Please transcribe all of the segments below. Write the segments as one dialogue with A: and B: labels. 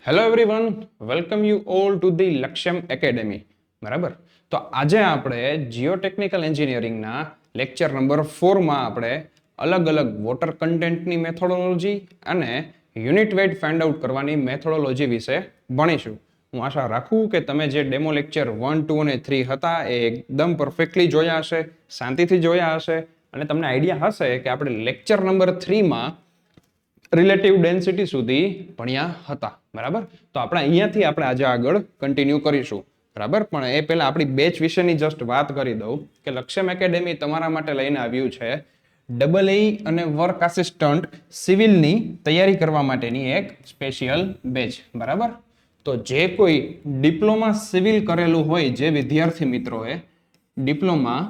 A: Hello everyone, welcome you all to the Lakshyam academy. બરાબર, તો આજે આપણે જીઓટેકનિકલ એન્જિનિયરિંગના લેક્ચર નંબર 4માં આપણે અલગ અલગ વોટર કન્ટેન્ટની મેથોડોલોજી અને યુનિટ વેઇટ ફાઇન્ડ આઉટ કરવાની મેથોડોલોજી વિશે ભણીશું. હું આશા રાખું કે તમે જે ડેમો લેક્ચર 1, 2 અને 3 હતા એ એકદમ પરફેક્ટલી જોયા હશે, શાંતિથી જોયા હશે અને તમને આઈડિયા હશે કે આપણે લેક્ચર નંબર 3માં રિલેટિવ ડેન્સિટી સુધી ભણ્યા હતા. બરાબર, તો આપણે અહીંયાથી આપણે આજે આગળ કન્ટિન્યુ કરીશું. બરાબર, પણ એ પહેલા આપણી બેચ વિશેની જસ્ટ વાત કરી દઉં કે લક્ષ્યમ એકેડેમી તમારા માટે લઈને આવ્યું છે AA અને વર્ક આસિસ્ટન્ટ સિવિલની તૈયારી કરવા માટેની એક સ્પેશિયલ બેચ. બરાબર, તો જે કોઈ ડિપ્લોમા સિવિલ કરેલું હોય, જે વિદ્યાર્થી મિત્રોએ ડિપ્લોમા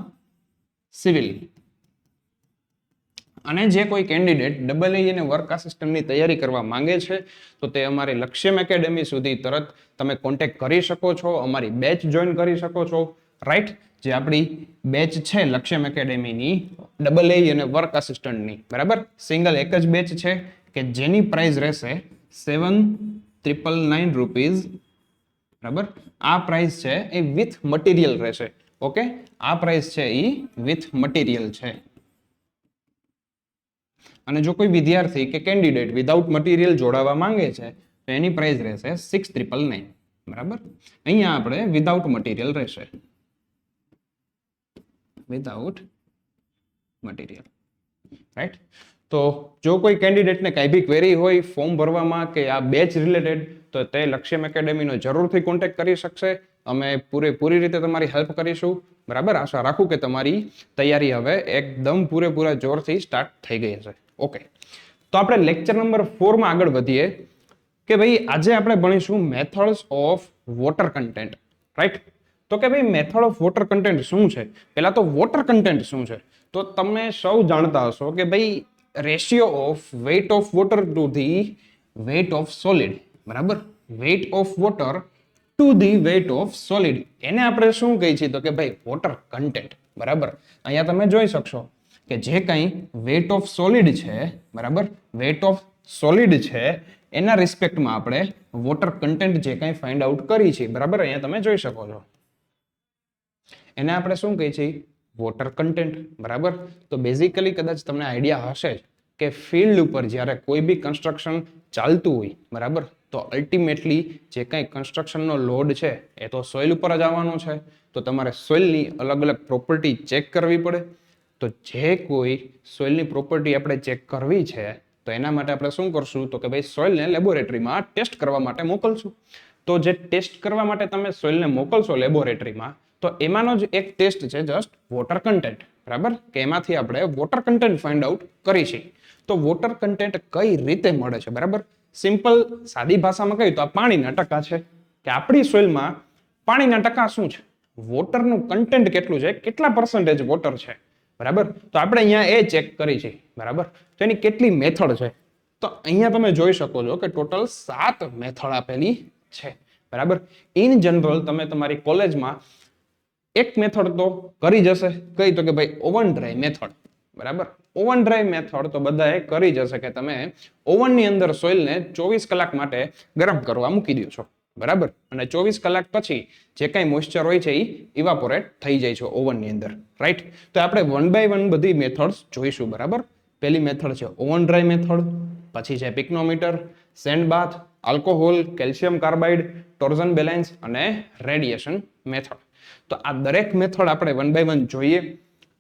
A: સિવિલ અને જે કોઈ કેન્ડિડેટ AA અને વર્ક આસિસ્ટન્ટની તૈયારી કરવા માંગે છે તો તે અમારી લક્ષ્યમ એકેડેમી સુધી તરત તમે કોન્ટેક્ટ કરી શકો છો, અમારી બેચ જોઈન કરી શકો છો. રાઈટ, જે આપણી બેચ છે લક્ષ્યમ એકેડેમીની AA અને વર્ક આસિસ્ટન્ટની, બરાબર, સિંગલ એક જ બેચ છે કે જેની પ્રાઇસ રહેશે 7,999 રૂપીઝ. બરાબર, આ પ્રાઇસ છે એ વિથ મટીરિયલ રહેશે. ઓકે, આ પ્રાઇસ છે એ વિથ મટીરિયલ છે. અને જો કોઈ વિદ્યાર્થી કે કેન્ડિડેટ વિધાઉટ મટીરિયલ જોડાવા માંગે છે તો એની પ્રાઇસ રહેશે 6,999. બરાબર, અહીંયા આપણે વિધાઉટ મટીરિયલ રહેશે, વિધાઉટ મટીરિયલ. રાઈટ, તો જો કોઈ કેન્ડિડેટને કઈ બી ક્વેરી હોય ફોર્મ ભરવામાં કે આ બેચ રિલેટેડ, તો તે લક્ષ્યમ એકેડેમીનો જરૂરથી કોન્ટેક્ટ કરી શકશે. અમે પૂરી રીતે તમારી હેલ્પ કરીશું. બરાબર, આશા રાખું કે તમારી તૈયારી હવે એકદમ પૂરેપૂરા જોરથી સ્ટાર્ટ થઈ ગઈ હશે. ઓકે, તો આપણે લેક્ચર નંબર 4માં આગળ વધીએ કે ભાઈ આજે આપણે ભણીશું methods of water content. Right, તો કે ભાઈ મેથડ ઓફ વોટર કન્ટેન્ટ શું છે? પહેલા તો વોટર કન્ટેન્ટ શું છે? તો તમે સૌ જાણતા હશો કે ભાઈ ratio of weight of water to the weight of solid. બરાબર, weight of water to the weight of solid, એને આપણે શું કહીએ છીએ? તો કે ભાઈ વોટર કન્ટેન્ટ. બરાબર, અહીંયા તમે જોઈ શકશો કે જે કંઈ વેઇટ ઓફ સોલિડ છે, બરાબર, વેઇટ ઓફ સોલિડ છે એના રિસ્પેક્ટમાં આપણે વોટર કન્ટેન્ટ જે કંઈ ફાઇન્ડ આઉટ કરી છે. બરાબર, અહીંયા તમે જોઈ શકો છો, એને આપણે શું કહીએ છીએ? Water content. બરાબર, તો બેઝિકલી કદાચ તમને આઈડિયા હશે જ કે ફિલ્ડ ઉપર જ્યારે કોઈ બી કન્સ્ટ્રક્શન ચાલતું હોય, બરાબર, તો અલ્ટિમેટલી જે કંઈ કન્સ્ટ્રક્શનનો લોડ છે એ તો સોઇલ ઉપર જ આવવાનો છે. તો તમારે સોઇલની અલગ અલગ પ્રોપર્ટી ચેક કરવી પડે. તો જે કોઈ સોઇલની પ્રોપર્ટી આપણે ચેક કરવી છે તો એના માટે આપણે શું કરશું? તો કે ભાઈ સોઇલને લેબોરેટરીમાં ટેસ્ટ કરવા માટે મોકલશું. તો જે ટેસ્ટ કરવા માટે તમે સોઇલને મોકલશો લેબોરેટરીમાં, તો એમાંનો જ એક ટેસ્ટ છે જસ્ટ વોટર કન્ટેન્ટ. બરાબર, કે એમાંથી આપણે વોટર કન્ટેન્ટ ફાઇન્ડ આઉટ કરી છે. તો વોટર કન્ટેન્ટ કઈ રીતે મળે છે? બરાબર, સિમ્પલ સાદી ભાષામાં કહ્યું તો આ પાણીના ટકા છે કે આપણી સોઇલમાં પાણીના ટકા શું છે, વોટરનું કન્ટેન્ટ કેટલું છે, કેટલા પર્સન્ટેજ વોટર છે. બરાબર, તો આપણે અહીંયા એ ચેક કરી છે. બરાબર, તો એની કેટલી મેથડ છે? તો અહીંયા તમે જોઈ શકો છો કે ટોટલ 7 મેથડ આપેલી છે. બરાબર, ઇન જનરલ તમે તમારી કોલેજમાં એક મેથડ તો કરી જશે, કઈ? તો કે ભાઈ ઓવન ડ્રાય મેથડ. બરાબર, ઓવન ડ્રાય મેથડ તો બધાએ કરી જશે કે તમે ઓવનની અંદર સોઇલને 24 કલાક માટે ગરમ કરવા મૂકી દો છો. બરાબર, અને 24 કલાક પછી જે કાંઈ મોઇસ્ચર હોય છે એ ઇવાપોરેટ થઈ જાય છે ઓવનની અંદર. રાઈટ, તો આપણે 1 બાય 1 બધી મેથડ્સ જોઈશું. બરાબર, પહેલી મેથડ છે ઓવન ડ્રાય મેથડ, પછી છે પિક્નોમીટર, સેન્ડ બાથ, આલ્કોહોલ, કેલ્શિયમ કાર્બાઇડ, ટોર્ઝન બેલેન્સ અને રેડિયેશન મેથડ. તો આ દરેક મેથડ આપણે 1 બાય 1 જોઈએ.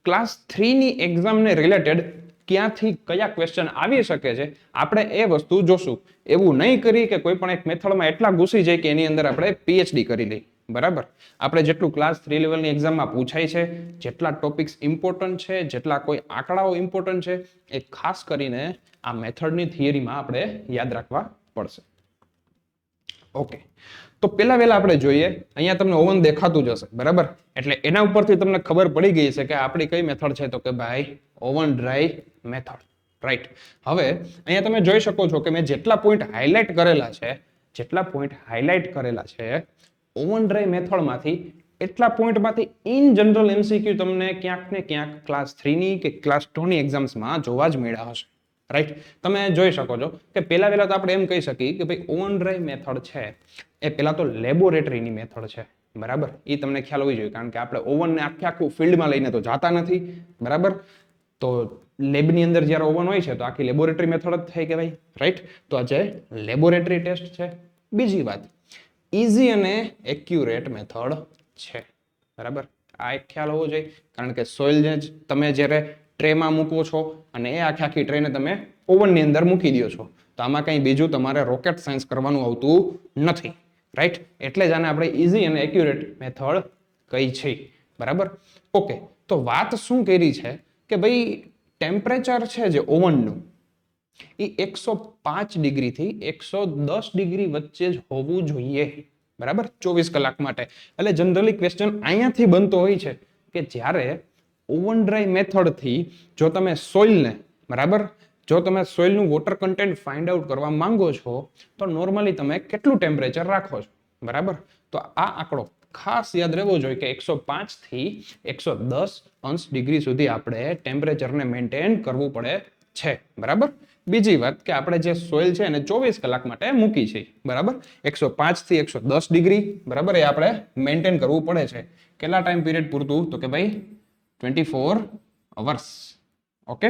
A: ક્લાસ 3 ની એક્ઝામને રિલેટેડ ક્યાંથી કયા ક્વેશ્ચન આવી શકે છે આપણે એ વસ્તુ જોશું. એવું નહીં કરી કે કોઈ પણ એક મેથડમાં એટલા ઘૂસી જાય કે એની અંદર આપણે પીએચડી કરી લઈએ. બરાબર, આપણે જેટલું ક્લાસ 3 લેવલની એક્ઝામમાં પૂછાય છે, જેટલા ટોપિક્સ ઇમ્પોર્ટન્ટ છે, જેટલા કોઈ આંકડાઓ ઇમ્પોર્ટન્ટ છે, એ ખાસ કરીને આ મેથડની થિયરીમાં આપણે યાદ રાખવા પડશે. ઓકે, તો પેલા વેલા આપણે જોઈએ, અહીંયા તમને ઓવન દેખાતું જ હશે. બરાબર, એટલે એના ઉપરથી તમને ખબર પડી ગઈ છે કે આપણી કઈ મેથડ છે? તો કે ભાઈ ઓવન ડ્રાય મેથડ. રાઈટ, હવે અહીંયા તમે જોઈ શકો છો કે મેં જેટલા પોઈન્ટ હાઇલાઇટ કરેલા છે ઓવન ડ્રાય મેથડમાંથી, એટલા પોઈન્ટમાંથી ઇન જનરલ એમસીક્યુ તમને ક્યાંક ને ક્યાંક ક્લાસ 3 ની કે ક્લાસ 2 ની એક્ઝામ્સમાં જોવા જ મળ્યા હશે. રાઈટ. તમે જોઈ શકો છો કે પહેલા તો આપણે એમ કહી શકીએ કે ભાઈ ઓવન ડ્રાય મેથડ છે એ પહેલા તો લેબોરેટરીની મેથડ છે, બરાબર. એ તમને ખ્યાલ હોવી જોઈએ, કારણ કે આપણે ઓવનને આખું ફિલ્ડમાં લઈને તો જાતા નથી, બરાબર. તો લેબની અંદર જ્યારે ઓવન હોય છે તો આખી લેબોરેટરી મેથડ જ થઈ કહેવાય, રાઈટ. તો આ જે લેબોરેટરી ટેસ્ટ છે. બીજી વાત, ઇઝી અને એક્યુરેટ મેથડ છે, બરાબર. આ એક ખ્યાલ હોવો જોઈએ, કારણ કે સોઇલને તમે જ્યારે ટ્રેમાં મૂકો છો અને એ આખી ટ્રેને તમે ઓવનની અંદર મૂકી દો છો, તો આમાં કંઈ બીજું તમારે રોકેટ સાયન્સ કરવાનું આવતું નથી, રાઈટ. એટલે જ આને આપણે ઇઝી અને એક્યુરેટ મેથડ કહી છે, બરાબર. ઓકે, તો વાત શું કરી છે કે ભાઈ ટેમ્પરેચર છે જે ઓવનનું એ 105 ડિગ્રીથી 110 ડિગ્રી વચ્ચે જ હોવું જોઈએ, બરાબર, 24 કલાક માટે. એટલે જનરલી ક્વેશ્ચન અહીંયાથી બનતો હોય છે કે જ્યારે ઓવન ડ્રાય મેથડથી જો તમે સોઇલને, બરાબર, જો તમે સોઇલનું વોટર કન્ટેન્ટ ફાઇન્ડ આઉટ કરવા માંગો છો તો નોર્મલી તમે કેટલું ટેમ્પરેચર રાખો છો, બરાબર. તો આ આંકડો ખાસ યાદ રહેવો જોઈએ કે 105 થી 110 અંશ ડિગ્રી સુધી આપણે ટેમ્પરેચરને મેન્ટેન કરવું પડે છે, બરાબર. બીજી વાત કે આપણે જે સોઇલ છે એને 24 કલાક માટે મૂકી છે, બરાબર. 105 થી 110 ડિગ્રી, બરાબર, એ આપણે મેન્ટેન કરવું પડે છે. કેટલા ટાઈમ પીરિયડ પૂરતું? તો કે ભાઈ 24 અવર્સ. ઓકે,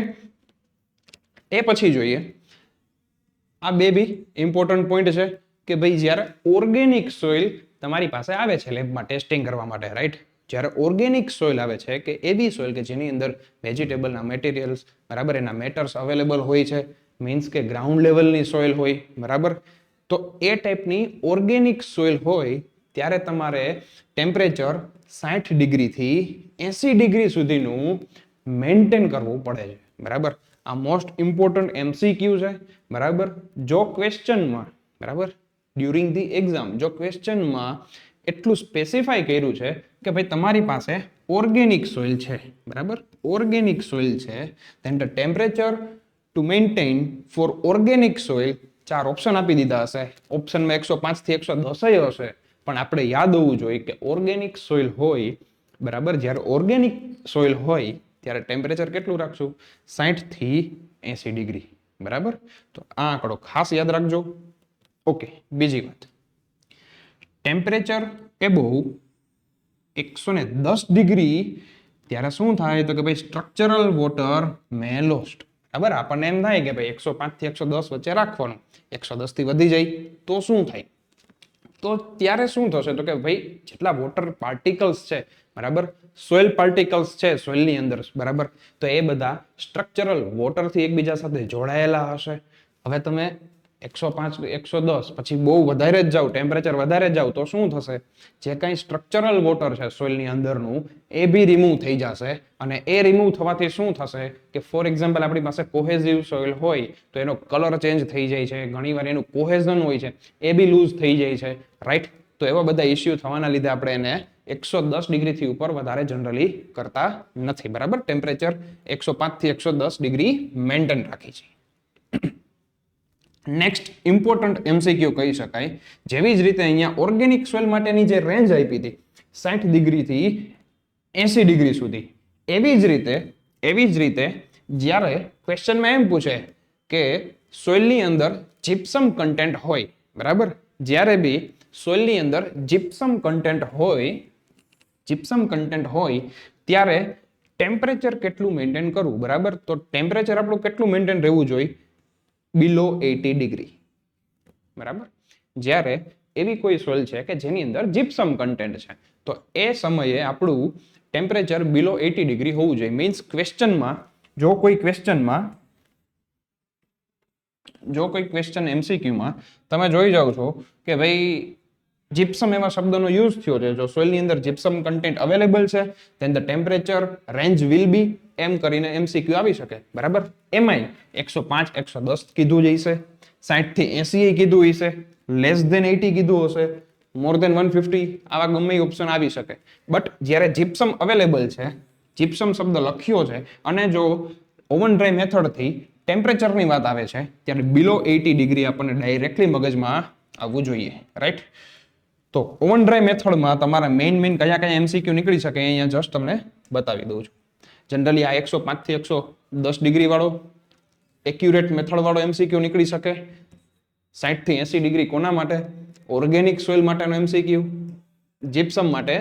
A: એ પછી જોઈએ આ બી ઇમ્પોર્ટન્ટ પોઈન્ટ છે કે ભાઈ જ્યારે ઓર્ગેનિક સોઇલ તમારી પાસે આવે છે લેબમાં ટેસ્ટિંગ કરવા માટે, રાઈટ. જ્યારે ઓર્ગેનિક સોઇલ આવે છે કે એવી સોઇલ કે જેની અંદર વેજીટેબલના મટીરિયલ્સ, બરાબર, એના મેટર્સ અવેલેબલ હોય છે, મીન્સ કે ગ્રાઉન્ડ લેવલની સોઇલ હોય, બરાબર. તો એ ટાઈપની ઓર્ગેનિક સોઇલ હોય ત્યારે તમારે ટેમ્પરેચર 60 ડિગ્રીથી 80 ડિગ્રી સુધીનું મેન્ટેન કરવું પડે છે, બરાબર. આ મોસ્ટ ઇમ્પોર્ટન્ટ MCQ છે, બરાબર. જો ક્વેશ્ચનમાં, બરાબર, ડ્યુરિંગ ધી એક્ઝામ જો ક્વેશ્ચનમાં એટલું સ્પેસિફાઈ કર્યું છે કે ભાઈ તમારી પાસે ઓર્ગેનિક સોઇલ છે, બરાબર, ઓર્ગેનિક સોઇલ છે, then the temperature to maintain for organic soil 4 option આપી દીધા હશે. ઓપ્શનમાં 105 થી 110 હશે, પણ આપણે યાદ હોવું જોઈએ કે ઓર્ગેનિક સોઇલ હોય, બરાબર, જ્યારે ઓર્ગેનિક સોઇલ હોય ત્યારે ટેમ્પરેચર કેટલું રાખશું? 60 થી 80 ડિગ્રી, બરાબર. તો આ આંકડો ખાસ યાદ રાખજો. ઓકે, બીજી વાત, ટેમ્પરેચર એબોવ 110 ડિગ્રી ત્યારે શું થાય? તો કે ભાઈ સ્ટ્રક્ચરલ વોટર મે લોસ્ટ, બરાબર. આપણને એમ થાય કે ભાઈ 105 થી 110 વચ્ચે રાખવાનું, 110 થી વધી જાય તો શું થાય? તો ત્યારે શું થશે? તો કે ભાઈ જેટલા વોટર પાર્ટિકલ્સ છે, બરાબર, સોઇલ પાર્ટિકલ્સ છે સોઇલની અંદર, બરાબર, તો એ બધા સ્ટ્રક્ચરલ વોટરથી એકબીજા સાથે જોડાયેલા હશે. હવે તમે 105 110 પછી બહુ વધારે જ જાવ, ટેમ્પરેચર વધારે જાવ તો શું થશે? જે કાંઈ સ્ટ્રક્ચરલ વોટર છે સોઇલની અંદરનું એ બી રિમૂવ થઈ જશે, અને એ રિમૂવ થવાથી શું થશે કે ફોર એક્ઝામ્પલ આપણી પાસે કોહેઝિવ સોઇલ હોય તો એનો કલર ચેન્જ થઈ જાય છે, ઘણીવાર એનું કોહેઝન હોય છે એ બી લૂઝ થઈ જાય છે, રાઈટ. તો એવા બધા ઇસ્યુ થવાના લીધે આપણે એને 110 ડિગ્રીથી ઉપર વધારે જનરલી કરતા નથી, બરાબર. ટેમ્પરેચર 105 થી 110 ડિગ્રી મેન્ટેન રાખી છે. નેક્સ્ટ ઇમ્પોર્ટન્ટ MCQ કહી શકાય, જેવી જ રીતે અહીંયા ઓર્ગેનિક સોઇલ માટેની જે રેન્જ આપી હતી 60 ડિગ્રીથી 80 ડિગ્રી સુધી, એવી જ રીતે જ્યારે ક્વેશ્ચનમાં એમ પૂછે કે સોઇલની અંદર જીપ્સમ કન્ટેન્ટ હોય, બરાબર, જ્યારે બી સોઇલની અંદર જીપ્સમ કન્ટેન્ટ હોય ત્યારે ટેમ્પરેચર કેટલું મેન્ટેન કરવું, બરાબર. તો ટેમ્પરેચર આપણું કેટલું મેન્ટેન રહેવું જોઈએ? બિલો 80 ડિગ્રી, બરાબર. જ્યારે એવી કોઈ સોઇલ છે કે જેની અંદર જીપ્સમ કન્ટેન્ટ છે તો એ સમયે આપણું ટેમ્પરેચર બિલો 80 ડિગ્રી હોવું જોઈએ. મીન્સ ક્વેશ્ચનમાં જો કોઈ ક્વેશ્ચન MCQમાં તમે જોઈ જાઓ છો કે ભાઈ જીપ્સમ એવા શબ્દનો યુઝ થયો છે, જો સોઇલની અંદર જીપ્સમ કન્ટેન્ટ અવેલેબલ છે then the temperature range will be એમ કરીને MCQ આવી શકે, બરાબર. એમાંય 105 110 કીધું જ હશે, 60 થી 80 કીધું હશે, લેસ ધેન 80 કીધું હશે, મોર ધેન 150, આવા ગમે ઓપ્શન આવી શકે. બટ જ્યારે જીપ્સમ અવેલેબલ છે, જીપ્સમ શબ્દ લખ્યો છે, અને જો ઓવન ડ્રાય મેથડથી ટેમ્પરેચરની વાત આવે છે ત્યારે બિલો 80 ડિગ્રી આપણને ડાયરેક્ટલી મગજમાં આવવું જોઈએ, રાઈટ. તો ઓવન ડ્રાય મેથડમાં તમારા મેઇન કયા MCQ નીકળી શકે અહીંયા જસ્ટ તમને બતાવી દઉં છું. જનરલી આ 105 થી 110 ડિગ્રી વાળો, એક્યુરેટ મેથડ વાળો એમસીક્યુ નીકળી શકે. 60 થી 80 ડિગ્રી કોના માટે? ઓર્ગેનિક સોઇલ માટેનો એમસીક્યુ, જીપ્સમ માટે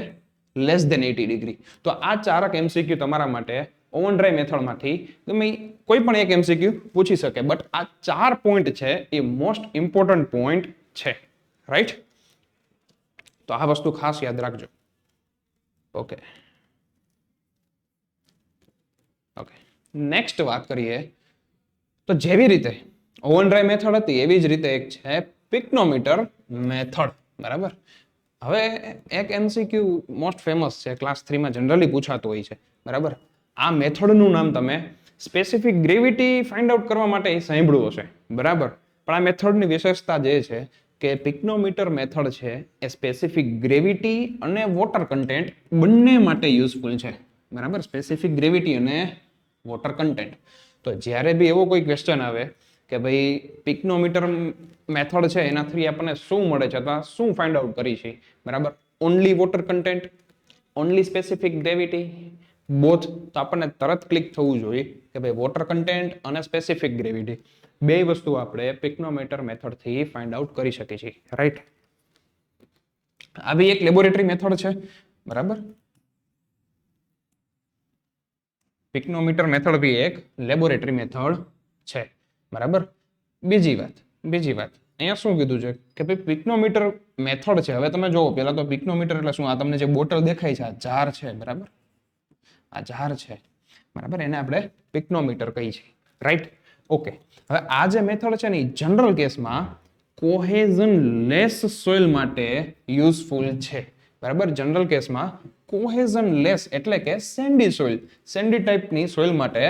A: લેસ ધેન 80 ડિગ્રી. તો આ ચારક એમસીક્યુ તમારા માટે ઓવન ડ્રાય મેથડમાંથી ગમે કોઈ પણ એક એમસીક્યુ પૂછી શકે. બટ આ 4 પોઈન્ટ છે એ મોસ્ટ ઇમ્પોર્ટન્ટ પોઈન્ટ છે, રાઈટ? તો આ વસ્તુ ખાસ યાદ રાખજો. ઓકે ઓકે, નેક્સ્ટ વાત કરીએ તો જેવી રીતે ઓવન ડ્રાય મેથડ હતી એવી જ રીતે એક છે પિક્નોમીટર મેથડ, બરાબર? હવે એક એમસીક્યુ મોસ્ટ ફેમસ છે, ક્લાસ 3 માં જનરલી પૂછાતું હોય છે, બરાબર? આ મેથડનું નામ તમે સ્પેસિફિક ગ્રેવિટી ફાઇન્ડ આઉટ કરવા માટે સાંભળ્યું હશે, બરાબર? પણ આ મેથડની વિશેષતા જે છે કે પિક્નોમીટર મેથડ છે એ સ્પેસિફિક ગ્રેવિટી અને વોટર કન્ટેન્ટ બંને માટે યુઝફુલ છે, બરાબર? સ્પેસિફિક ગ્રેવિટી અને વોટર કન્ટેન્ટ. તો જ્યારે બી એવો કોઈ ક્વેશ્ચન આવે કે ભાઈ પિક્નોમીટર મેથડ છે એનાથી આપણને શું મળે છે અથવા શું ફાઇન્ડ આઉટ કરી છે, બરાબર? Only water content, only specific gravity, both. તો આપણને તરત ક્લિક થવું જોઈએ કે ભાઈ વોટર કન્ટેન્ટ અને સ્પેસિફિક ગ્રેવિટી બે વસ્તુ આપણે પિક્નોમીટર મેથડથી ફાઇન્ડ આઉટ કરી શકીએ છીએ, રાઈટ? આ બી એક લેબોરેટરી મેથડ છે, બરાબર? પિક્નોમીટર મેથડ બી એક લેબોરેટરી મેથડ છે, બરાબર? બીજી વાત અહીંયા શું કીધું છે કે ભાઈ પિક્નોમીટર મેથડ છે. હવે તમે જોવો, પહેલા તો પિક્નોમીટર એટલે શું? આ તમને જે બોટલ દેખાય છે, આ જાર છે, બરાબર? આ જાર છે, બરાબર? એને આપણે પિક્નોમીટર કહી છે, રાઈટ? ઓકે, હવે આ જે મેથડ છે ને એ જનરલ કેસમાં કોહેઝન લેસ સોઇલ માટે યુઝફુલ છે, બરાબર? જનરલ કેસમાં કોહેઝન લેસ એટલે કે સેન્ડી સોઇલ, સેન્ડી ટાઈપની સોઇલ માટે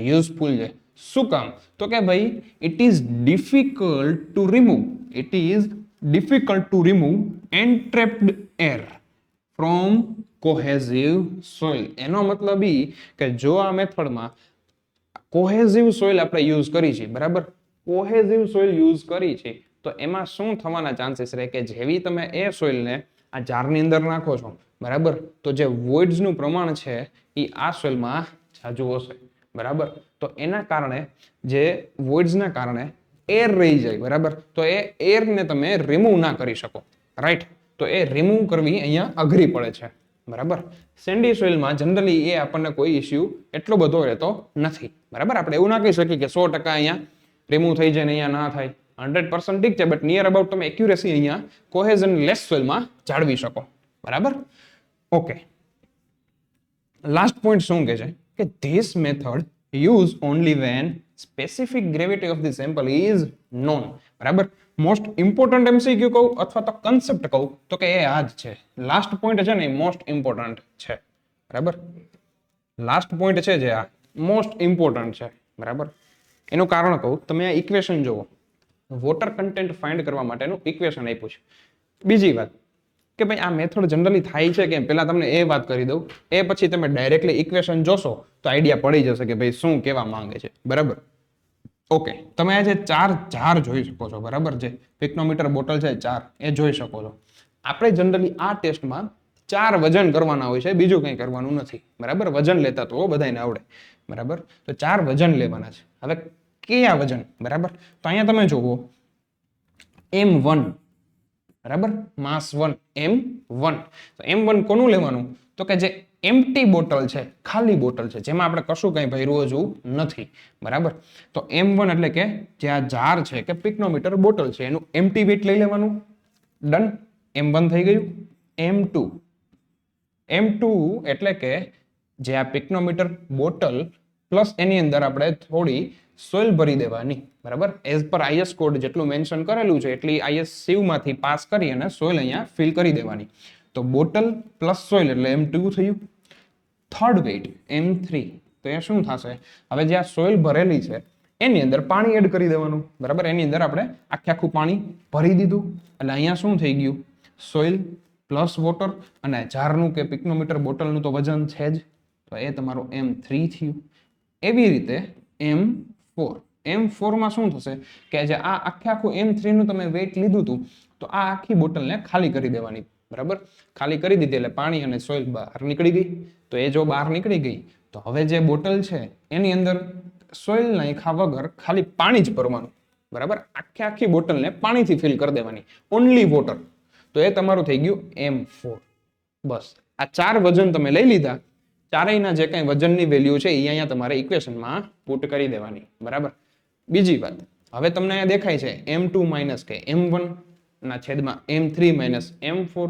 A: યુઝફુલ છે. શું કામ? તો કે ભાઈ it is difficult to remove entrapped air from cohesive soil. એનો મતલબ ઈ કે જો આ મેથડમાં કોહેઝિવ સોઇલ આપણે યુઝ કરી છે, બરાબર? કોહેઝિવ સોઇલ યુઝ કરી છે તો એમાં શું થવાના ચાન્સીસ રહે કે જેવી તમે એ સોઇલને આ જારની અંદર નાખો છો, બરાબર? તો જે વોઇડ્સનું પ્રમાણ છે એ આ સોઇલમાં જાજુ હશે, બરાબર? તો એના કારણે જે વોઇડ્સના કારણે એર રહી જાય, બરાબર? તો એ એરને તમે રિમૂવ ના કરી શકો, રાઈટ? તો એ રિમૂવ કરવી અહીંયા અઘરી પડે છે, બરાબર? સેન્ડી સોઇલમાં જનરલી એ આપણને કોઈ ઇશ્યુ એટલો બધો રહેતો નથી, બરાબર? આપણે એવું ના કહી શકીએ કે 100% અહીંયા રિમૂવ થઈ જાય ને અહીંયા ના થાય. 100% ઠીક છે, બટ નિયર અબાઉટ તમે એક્યુરેસી અહીંયા કોહેઝન લેસ સોઇલમાં જાળવી શકો, બરાબર? ઓકે, લાસ્ટ પોઈન્ટ શું કહે છે કે this method use only when specific gravity of the sample is known, બરાબર? મોસ્ટ ઇમ્પોર્ટન્ટ એમસીક્યુ કહું અથવા તો કન્સેપ્ટ કહું તો કે એ આ જ છે. લાસ્ટ પોઈન્ટ છે ને એ મોસ્ટ ઇમ્પોર્ટન્ટ છે, બરાબર? લાસ્ટ પોઈન્ટ છે જે આ મોસ્ટ ઇમ્પોર્ટન્ટ છે, બરાબર? એનું કારણ કહું, તમે આ ઇક્વેશન જુઓ, વોટર કન્ટેન્ટ ફાઇન્ડ કરવા માટેનું ઇક્વેશન આપ્યું છે. બીજી વાત કે ભાઈ આ મેથડ જનરલી થાય છે કે પહેલા તમને એ વાત કરી દઉં, એ પછી તમે ડાયરેક્ટલી ઇક્વેશન જોશો તો આઈડિયા પડી જશે કે ભાઈ શું કહેવા માંગે છે, બરાબર? ઓકે, તમે આ જે 4 જાર જોઈ શકો છો, બરાબર? જે પિક્નોમીટર બોટલ છે 4 એ જોઈ શકો છો. આપણે જનરલી આ ટેસ્ટમાં 4 વજન કરવાના હોય છે, બીજું કંઈ કરવાનું નથી, બરાબર? વજન લેતા તો બધાને આવડે, બરાબર? તો 4 વજન લેવાના છે. હવે કયા વજન, બરાબર? તો અહીંયા તમે જુઓ M1, બરાબર? માસ 1 M1. તો M1 કોનું લેવાનું? તો કે જે એમ્પ્ટી બોટલ છે, ખાલી બોટલ છે, જેમાં આપણે કશું કંઈ ભર્યું હજુ નથી, બરાબર? તો M1 એટલે કે જે આ જાર છે કે પિક્નોમીટર બોટલ છે એનું એમ્પ્ટી વેટ લઈ લેવાનું. ડન. M1 થઈ ગયું. M2 એટલે કે જે આ પિક્નોમીટર બોટલ પ્લસ એની અંદર આપણે થોડી સોઇલ ભરી દેવાની, બરાબર? એઝ પર IS કોડ જેટલું મેન્શન કરેલું છે એટલી IS સીવમાંથી પાસ કરી અને સોઇલ અહીંયા ફિલ કરી દેવાની. તો બોટલ પ્લસ સોઇલ એટલે M2 થયું. Third weight M3. તો એ શું થશે? હવે જે આ સોઇલ ભરેલી છે એની અંદર પાણી એડ કરી દેવાનું, બરાબર? એની અંદર આપણે આખું પાણી ભરી દીધું એટલે અહીંયા શું થઈ ગયું? સોઇલ પ્લસ વોટર, અને જારનું કે પિક્નોમીટર બોટલનું તો વજન છે જ, તો એ તમારું M3 થયું. એવી રીતે M4 માં શું થશે કે જે આ આખું M3 નું તમે વેઇટ લીધું હતું તો આ આખી બોટલને ખાલી કરી દેવાની, બરાબર? ખાલી કરી દીધી એટલે પાણી અને સોઇલ બહાર નીકળી ગઈ. તો એ જો બહાર નીકળી ગઈ તો હવે જે બોટલ છે એની અંદર સોઇલ નાખ્યા વગર ખાલી પાણી જ ભરવાનું, બરાબર, આખી બોટલને પાણીથી ફિલ કરી દેવાની, ઓનલી વોટર, તો એ તમારું થઈ ગયું M4. બસ આ 4 વજન તમે લઈ લીધા, ચારેયના જે કઈ વજનની વેલ્યુ છે એ અહીંયા તમારે ઇક્વેશનમાં પુટ કરી દેવાની, બરાબર. બીજી વાત, હવે તમને અહીંયા દેખાય છે M2 માઇનસ કે M1 ના છેદમાં M3 માઇનસ M4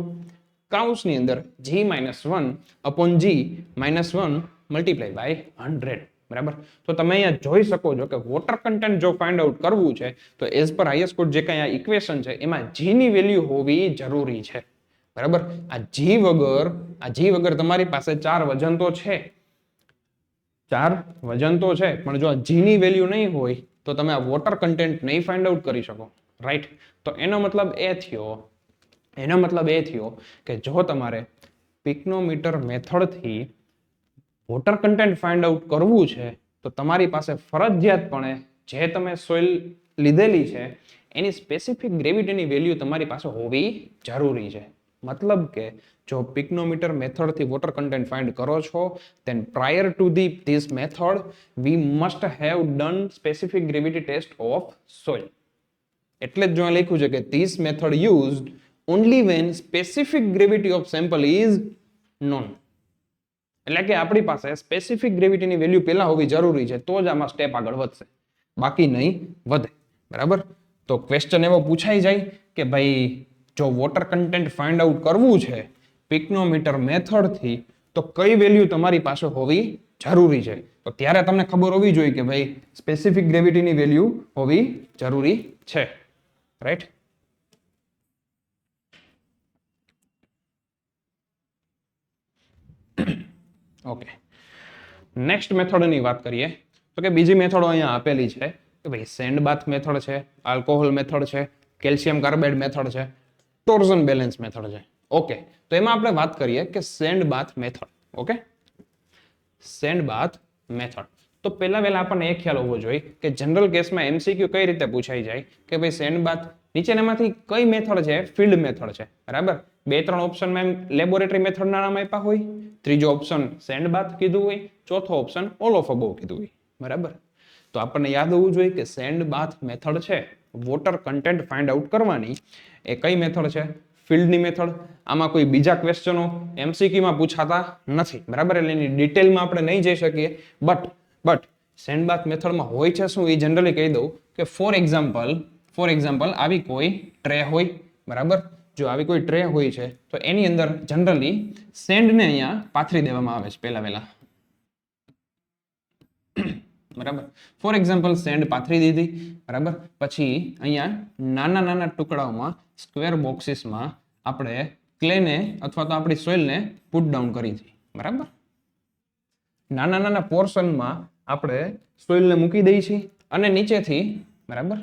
A: કૌંસની અંદર G-1 upon G-1 multiply by 100, બરાબર. તો તમે અહીંયા જોઈ શકો છો કે વોટર કન્ટેન્ટ જો ફાઇન્ડ આઉટ કરવું છે તો એઝ પર હાઈએસ્ટ કોડ જે કઈ આ ઇક્વેશન છે એમાં G ની વેલ્યુ હોવી જરૂરી છે, બરાબર. આ G વગર તમારી પાસે 4 વજન તો છે, 4 વજન તો છે, પણ જો આ G ની વેલ્યુ નહીં હોય તો તમે આ વોટર કન્ટેન્ટ નહીં ફાઇન્ડ આઉટ કરી શકો, રાઈટ. તો એનો મતલબ એ થયો કે જો તમારે પિક્નોમીટર મેથડથી વોટર કન્ટેન્ટ ફાઇન્ડ આઉટ કરવું છે તો તમારી પાસે ફરજિયાતપણે જે તમે સોઇલ લીધેલી છે એની સ્પેસિફિક ગ્રેવિટીની વેલ્યુ તમારી પાસે હોવી જરૂરી છે. મતલબ કે જો પિક્નોમીટર મેથડથી વોટર કન્ટેન્ટ ફાઇન્ડ કરો છો then prior to this method we must have done specific gravity test of soil. એટલે જ જો આ લખ્યું છે કે this method used only when specific gravity of sample is known. એટલે કે આપણી પાસે સ્પેસિફિક ગ્રેવિટીની વેલ્યુ પહેલા હોવી જરૂરી છે તો જ આમાં સ્ટેપ આગળ વધશે, બાકી નહીં વધે, બરાબર. તો ક્વેશ્ચન એવો પૂછાઈ જાય કે ભાઈ જો વોટર કન્ટેન્ટ ફાઇન્ડ આઉટ કરવું છે પિક્નોમીટર મેથડથી તો કઈ વેલ્યુ તમારી પાસે હોવી જરૂરી છે, તો ત્યારે તમને ખબર હોવી જોઈએ કે ભાઈ સ્પેસિફિક ગ્રેવિટીની વેલ્યુ હોવી જરૂરી છે, રાઈટ. ઓકે, નેક્સ્ટ મેથડની વાત કરીએ તો કે બીજી મેથડો અહીંયા આપેલી છે કે ભાઈ સેન્ડ બાથ મેથડ છે, આલ્કોહોલ મેથડ છે, કેલ્શિયમ કાર્બાઇડ મેથડ છે, ટોર્ઝન બેલેન્સ મેથડ છે. ઓકે, તો એમાં આપણે વાત કરીએ કે સેન્ડ બાથ મેથડ. ઓકે, સેન્ડ બાથ મેથડ. તો પહેલા આપણને એ ખ્યાલ હોવો જોઈએ કે જનરલ કેસમાં એમસીક્યુ કઈ રીતે પૂછાઈ જાય કે ભાઈ સેન્ડ બાથ નીચેનામાંથી કઈ મેથડ છે ફિલ્ડ મેથડ છે, બરાબર. 2-3 ઓપ્શનમાં લેબોરેટરી મેથડના નામ આપ્યા હોય, ત્રીજો ઓપ્શન સેન્ડ બાથ કીધું હોય, ચોથો ઓપ્શન ઓલ ઓફ અબોવ કીધું હોય, બરાબર. તો આપણને યાદ હોવું જોઈએ કે સેન્ડ બાથ મેથડ છે વોટર કન્ટેન્ટ ફાઇન્ડ આઉટ કરવાની, એ કઈ મેથડ છે? ફિલ્ડની મેથડ. આમાં કોઈ બીજા ક્વેશ્ચનો એમસીક્યુમાં પૂછાતા નથી, બરાબર. એટલે એની ડિટેલમાં આપણે નહીં જઈ શકીએ, બટ સેન્ડ બાથ મેથડમાં હોય છે શું એ જનરલી કહી દઉં કે ફોર એક્ઝામ્પલ આવી કોઈ ટ્રે હોય, બરાબર. જો આવી કોઈ ટ્રે હોય છે તો એની અંદર જનરલી સેન્ડને અહીંયા પાથરી દેવામાં આવે છે પહેલા, બરાબર. ફોર એક્ઝામ્પલ સેન્ડ પાથરી દીધી, બરાબર. પછી અહીંયા નાના ટુકડાઓમાં સ્ક્વેર બોક્સીસમાં આપણે ક્લેને અથવા તો આપણી સોઇલને પુટ ડાઉન કરી હતી, બરાબર. નાના પોર્શનમાં આપણે સોઇલને મૂકી દઈએ છીએ અને નીચેથી, બરાબર,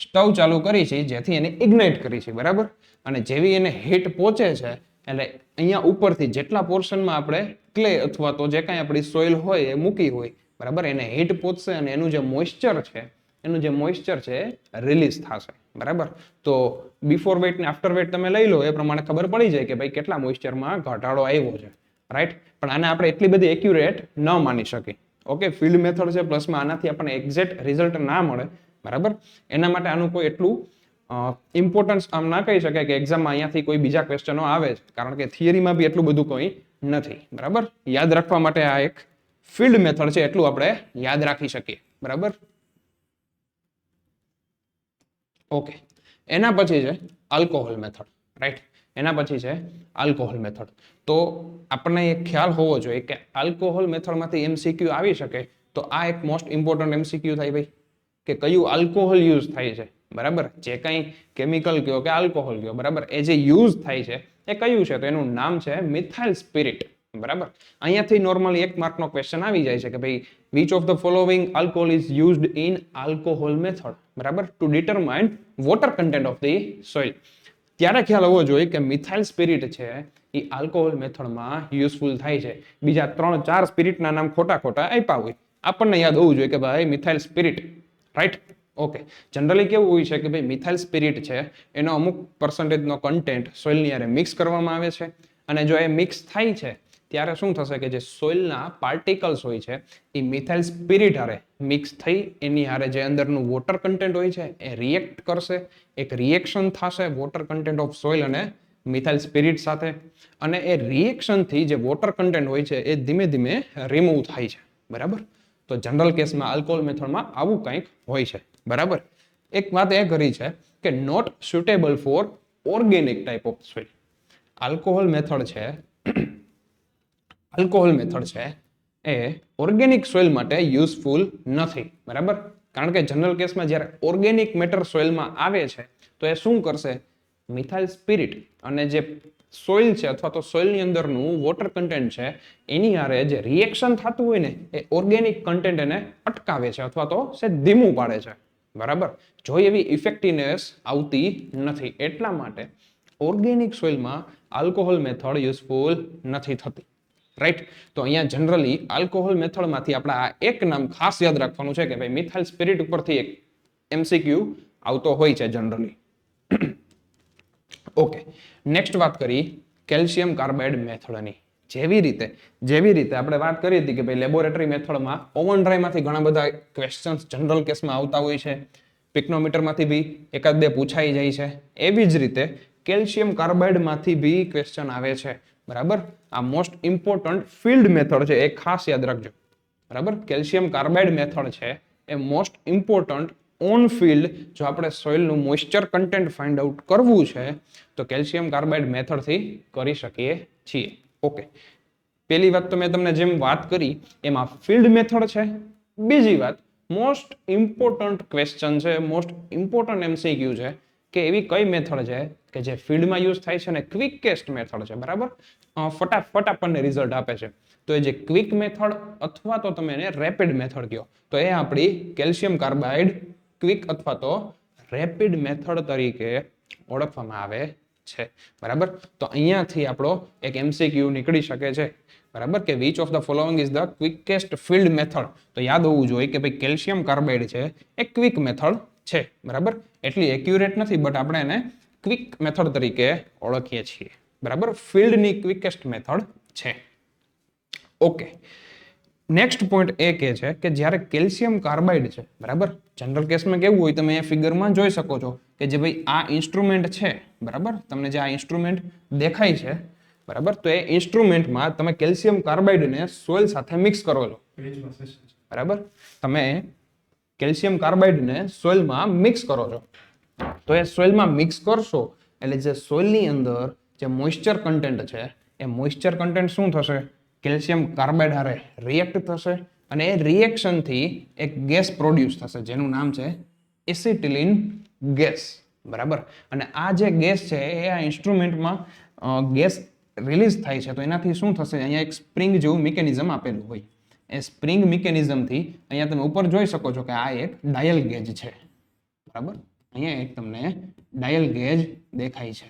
A: સ્ટવ ચાલુ કરી છે જેથી એને ઇગ્નાઇટ કરી છે, બરાબર. અને જેવી એને હીટ પહોંચે છે એટલે અહીંયા ઉપરથી જેટલા પોર્શનમાં આપણે ક્લે અથવા તો જે કાંઈ આપણી સોઇલ હોય એ મૂકી હોય, બરાબર, એને હીટ પહોંચશે અને એનું જે મોઇસ્ચર છે રિલીઝ થશે, બરાબર. તો બિફોર વેટ ને આફ્ટર વેટ તમે લઈ લો એ પ્રમાણે ખબર પડી જાય કે ભાઈ કેટલા મોઇસ્ચરમાં ઘટાડો આવ્યો છે, રાઈટ. પણ આને આપણે એટલી બધી એક્યુરેટ ન માની શકીએ. ઓકે, ફિલ્ડ મેથડ છે પ્લસમાં આનાથી આપણને એક્ઝેક્ટ રિઝલ્ટ ના મળે, બરાબર. એના માટે આનું કોઈ એટલું ઇમ્પોર્ટન્સ આમ ના કહી શકાય કે એક્ઝામમાં અહીંયાથી કોઈ બીજા ક્વેશ્ચનો આવે છે, કારણ કે થિયરીમાં બી એટલું બધું કોઈ નથી, બરાબર. યાદ રાખવા માટે આ એક ફિલ્ડ મેથડ છે એટલું આપણે યાદ રાખી શકીએ, બરાબર. ઓકે, એના પછી છે આલ્કોહોલ મેથડ, રાઈટ. એના પછી છે આલ્કોહોલ મેથડ. તો આપણને એક ખ્યાલ હોવો જોઈએ કે આલ્કોહોલ મેથડમાંથી એમસીક્યુ આવી શકે તો આ એક મોસ્ટ ઇમ્પોર્ટન્ટ એમસીક્યુ થાય ભાઈ કે કયું આલ્કોહોલ યુઝ થાય છે, બરાબર. જે કંઈ કેમિકલ કયો કે આલ્કોહોલ કયો, બરાબર, એ જે યુઝ થાય છે એ કયું છે તો એનું નામ છે મિથાઇલ સ્પિરિટ, બરાબર. અહીંયાથી નોર્મલી 1 માર્કનો ક્વેશ્ચન આવી જાય છે કે ભાઈ which of the following alcohol is used in alcohol method, બરાબર, to determine water content of the soil. ત્યારે ખ્યાલ હોવો જોઈએ કે મિથાઇલ સ્પિરિટ છે એ આલ્કોહોલ મેથડમાં યુઝફુલ થાય છે. બીજા 3-4 સ્પિરિટના નામ ખોટા આપ્યા હોય, આપણને યાદ હોવું જોઈએ કે ભાઈ methyl spirit, right. Okay, generally કેવું હોય છે કે ભાઈ મિથાઇલ સ્પિરિટ છે એનો અમુક પર્સન્ટેજનો કન્ટેન્ટ સોઇલની હારે મિક્સ કરવામાં આવે છે અને જો એ મિક્સ થાય છે ત્યારે શું થશે કે જે સોઇલના પાર્ટિકલ્સ હોય છે એ મિથાઇલ સ્પિરિટ હારે મિક્સ થઈ એની હારે જે અંદરનું વોટર કન્ટેન્ટ હોય છે એ રિએક્ટ કરશે, એક રિએક્શન થશે વોટર કન્ટેન્ટ ઓફ સોઇલ અને મિથાઇલ સ્પિરિટ સાથે, અને એ રિએક્શનથી જે વોટર કન્ટેન્ટ હોય છે એ ધીમે ધીમે રિમૂવ થાય છે. બરાબર. તો જનરલ કેસમાં આલ્કોહોલ મેથડમાં આવું કંઈક હોય છે. બરાબર. એક વાત એ કરી છે કે not suitable for organic type of soil. Alcohol method છે એ ઓર્ગેનિક સોઇલ માટે યુઝફુલ નથી. બરાબર. કારણ કે જનરલ કેસમાં જ્યારે ઓર્ગેનિક મેટર સોઇલમાં આવે છે તો એ શું કરશે, મિથાઇલ સ્પિરિટ અને જે સોઇલ છે અથવા તો સોઇલની અંદરનું વોટર કન્ટેન્ટ છે એની હારે જે રિએક્શન થતું હોય ને એ ઓર્ગેનિક કન્ટેન્ટ એને અટકાવે છે અથવા તો ધીમું પાડે છે. બરાબર. જો એવી ઇફેક્ટિવનેસ આવતી નથી, એટલા માટે ઓર્ગેનિક સોઇલમાં આલ્કોહોલ મેથડ યુઝફુલ નથી થતી. રાઈટ. તો અહીંયા જનરલી આલ્કોહોલ મેથડમાંથી આપણે આ એક નામ ખાસ યાદ રાખવાનું છે કે ભાઈ મિથાઇલ સ્પિરિટ ઉપરથી એક એમસીક્યુ આવતો હોય છે જનરલી. ઓકે, નેક્સ્ટ વાત કરી કેલ્શિયમ કાર્બાઇડ મેથડની. જેવી રીતે આપણે વાત કરી હતી કે ભાઈ લેબોરેટરી મેથડમાં ઓવન ડ્રાયમાંથી ઘણા બધા ક્વેશ્ચન્સ જનરલ કેસમાં આવતા હોય છે, પિક્નોમીટરમાંથી બી એકાદ બે પૂછાઈ જાય છે, એવી જ રીતે કેલ્શિયમ કાર્બાઇડમાંથી બી ક્વેશ્ચન આવે છે. બરાબર. આ મોસ્ટ ઇમ્પોર્ટન્ટ ફિલ્ડ મેથડ છે, એ ખાસ યાદ રાખજો. બરાબર. કેલ્શિયમ કાર્બાઇડ મેથડ છે એ મોસ્ટ ઇમ્પોર્ટન્ટ ઓન ફિલ્ડ, જો આપણે સોઇલનું મોઇસ્ચર કન્ટેન્ટ ફાઇન્ડ આઉટ કરવું છે તો કેલ્શિયમ કાર્બાઇડ મેથડથી કરી શકીએ છીએ. ઓકે, પહેલી વાત તો મેં તમને જેમ વાત કરી એમાં ફિલ્ડ મેથડ છે. બીજી વાત મોસ્ટ ઇમ્પોર્ટન્ટ ક્વેશ્ચન છે, મોસ્ટ ઇમ્પોર્ટન્ટ એમસીક્યુ છે કે એવી કઈ મેથડ છે કે જે ફિલ્ડમાં યુઝ થાય છે અને ક્વિકેસ્ટ મેથડ છે. બરાબર. ફટાફટ આપણને રિઝલ્ટ આપે છે. તો એ જે ક્વિક મેથડ અથવા તો તમે એને રેપિડ મેથડ કહો તો એ આપણી કેલ્શિયમ કાર્બાઇડ ક્વિક અથવા તો રેપિડ મેથડ તરીકે ઓળખવામાં આવે છે. બરાબર. તો અહીંયાથી આપણો એક એમસીક્યુ નીકળી શકે છે. બરાબર, કે which of the following is the quickest field method. તો યાદ હોવું જોઈએ કે ભાઈ કેલ્શિયમ કાર્બાઇડ છે એ ક્વિક મેથડ છે. બરાબર. એટલી એક્યુરેટ નથી બટ આપણે એને ક્વિક મેથડ તરીકે ઓળખીએ છીએ. બરાબર. ફિલ્ડની ક્વિકેસ્ટ મેથડ છે. ઓકે, નેક્સ્ટ પોઈન્ટ એ કે છે કે જ્યારે કેલ્શિયમ કાર્બાઇડ છે, બરાબર, જનરલ કેસમાં કેવું હોય તમે અહીંયા ફિગરમાં જોઈ શકો છો કે જે ભાઈ આ ઇન્સ્ટ્રુમેન્ટ છે. બરાબર. તમને જે આ ઇન્સ્ટ્રુમેન્ટ દેખાય છે, બરાબર, તો એ ઇન્સ્ટ્રુમેન્ટમાં તમે કેલ્શિયમ કાર્બાઇડને સોઇલ સાથે મિક્સ કરો છો. બરાબર. તમે કેલ્શિયમ કાર્બાઇડને સોઇલમાં મિક્સ કરો છો. તો એ સોઇલમાં મિક્સ કરશો એટલે જે સોઇલની અંદર જે મોઇસ્ચર કન્ટેન્ટ છે એ મોઇસ્ચર કન્ટેન્ટ શું થશે, કેલ્શિયમ કાર્બાઇડ હારે રિએક્ટ થશે અને એ રિએક્શનથી એક ગેસ પ્રોડ્યુસ થશે જેનું નામ છે એસિટિલિન ગેસ. બરાબર. અને આ જે ગેસ છે એ આ ઇન્સ્ટ્રુમેન્ટમાં ગેસ રિલીઝ થાય છે. તો એનાથી શું થશે, અહીંયા એક સ્પ્રિંગ જેવું મિકેનિઝમ આપેલું હોય. એ સ્પ્રિંગ મિકેનિઝમથી અહીંયા તમે ઉપર જોઈ શકો છો કે આ એક ડાયલ ગેજ છે. બરાબર. અહીંયા એક તમને ડાયલ ગેજ દેખાય છે.